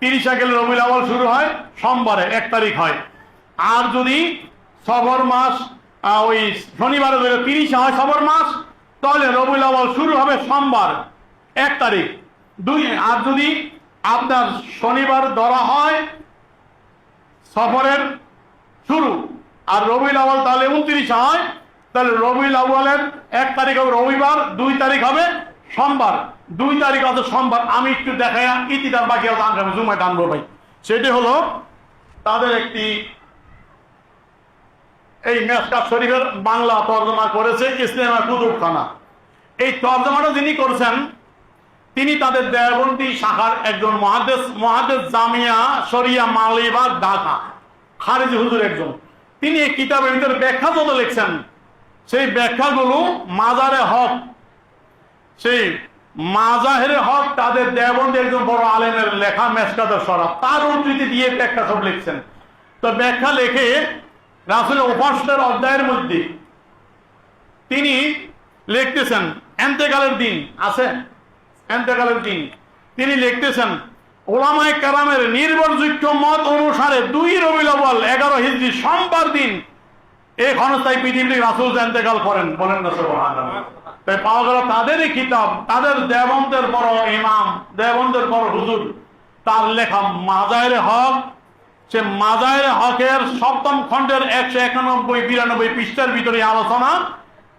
30 গেলে রবিউল আউয়াল শুরু হয় সোমবারে 1 তারিখ হয়। আর যদি সফর মাস ওই শনিবারে ধরে 30 হয় সফর মাস তাহলে রবিউল আউয়াল শুরু হবে সোমবার 1 তারিখ 2। আর যদি আপনার শনিবার ধরা হয় সফরের শুরু আর রবিউল আউয়াল তাহলে 29 হয়, তাহলে রবিউল আউয়ালের 1 তারিখ হবে রবিবার, 2 তারিখ হবে সোমবার। 2 তারিখ আছে সোমবার। আমি একটু দেখাই ইতিহাস, বাকি আমি জুমায় টানবো ভাই। সেটি হলো তাদের একটি এই মেশকাত শরীফের বাংলা তর্জমা করেছে ইসলামা কুতুবখানা। এই তর্জমাটা যিনি করেছেন তিনি তাদের দেওবন্দি শাখার একজন মুহাদ্দিস জামিয়া শরিয়া মালিবাগ ঢাকা খারিজি হুজুর একজন। তিনি এই কিতাবের ভিতরে ব্যাখ্যা যত লিখছেন সেই ব্যাখ্যাগুলো মাজারে হক, সেই মাজাহের হক তাদের দেওবন্দি একজন বড় আলেমের লেখা মেশকাতের শরফ, তার উদ্ধৃতি দিয়ে ব্যাখ্যা সব লিখছেন। তো ব্যাখ্যা লিখে রাসূলের উপাসনার অধ্যায়ের মধ্যে তিনি লিখতেছেন ইন্তেকালের দিন আছে, ইন্তেকালের দিন তিনি লিখতেছেন উলামায়ে কেরামের নির্ভরযোগ্য মত অনুসারে 2 রবিউল আউয়াল 11 হিজরি সোমবার দিন এই ক্ষণস্থায়ী পৃথিবীতে রাসূল ইন্তেকাল করেন। বলেন না সুবহানাল্লাহ। তাই পাওয়া গেল তাদেরই কিতাব, তাদের দেওবন্দের বড় ইমাম, দেওবন্দের বড় হুজুর, তার লেখা মাজাহিরে হক। সে মাজাহিরে হকের 7ম খণ্ডের 191-92 পৃষ্ঠার ভিতরে আলোচনা।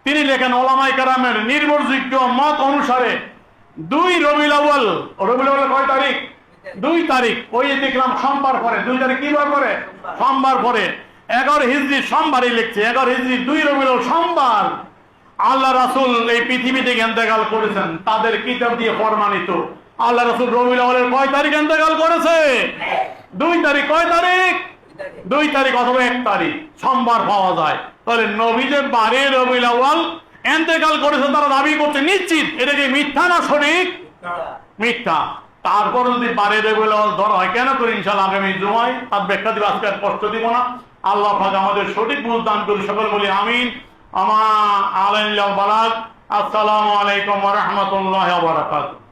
তিনি লেখেন উলামায়ে কেরামের নির্ভরযোগ্য মত অনুসারে 2 রবিউল আউয়াল। রবিউল আউয়াল কয় তারিখ? 2 তারিখ। ওই দেখলাম সোমবার পরে 2 তারিখ কি বার পরে? সোমবার পরে। 11 হিজরি সোমবারই লিখছে, 11 হিজরি 2 রবিউল আউয়াল সোমবার আল্লাহ রাসূল এই পৃথিবী থেকে ইন্তেকাল করেছেন। তাদের কিতাব দিয়ে প্রমাণিত আল্লাহ রাসূল রবিউল আউয়ালের কয় তারিখ ইন্তেকাল করেছে? 2 তারিখ। কয় তারিখ? 2 তারিখ অথবা 1 তারিখ সোমবার পাওয়া যায়। তাহলে নবী যে 12 রবিউল আউয়াল ইন্তেকাল করেছে তারা দাবি করছে নিশ্চিত। এটা কি মিথ্যা না সঠিক? মিথ্যা। তারপর যদি 12 রবিউল আউয়াল ধরা হয় কেন করে ইনশাআল্লাহ আগামী জুমায় তার ব্যাখ্যা দিব। আজকে আর কষ্ট দিব না। আল্লাহ পাক আমাদের সঠিক বুঝ দান করে সকল বলি আমিন। আমা আলাইহিল বালাগ। আসসালামু আলাইকুম ওয়া রাহমাতুল্লাহি ওয়া বারাকাতুহু।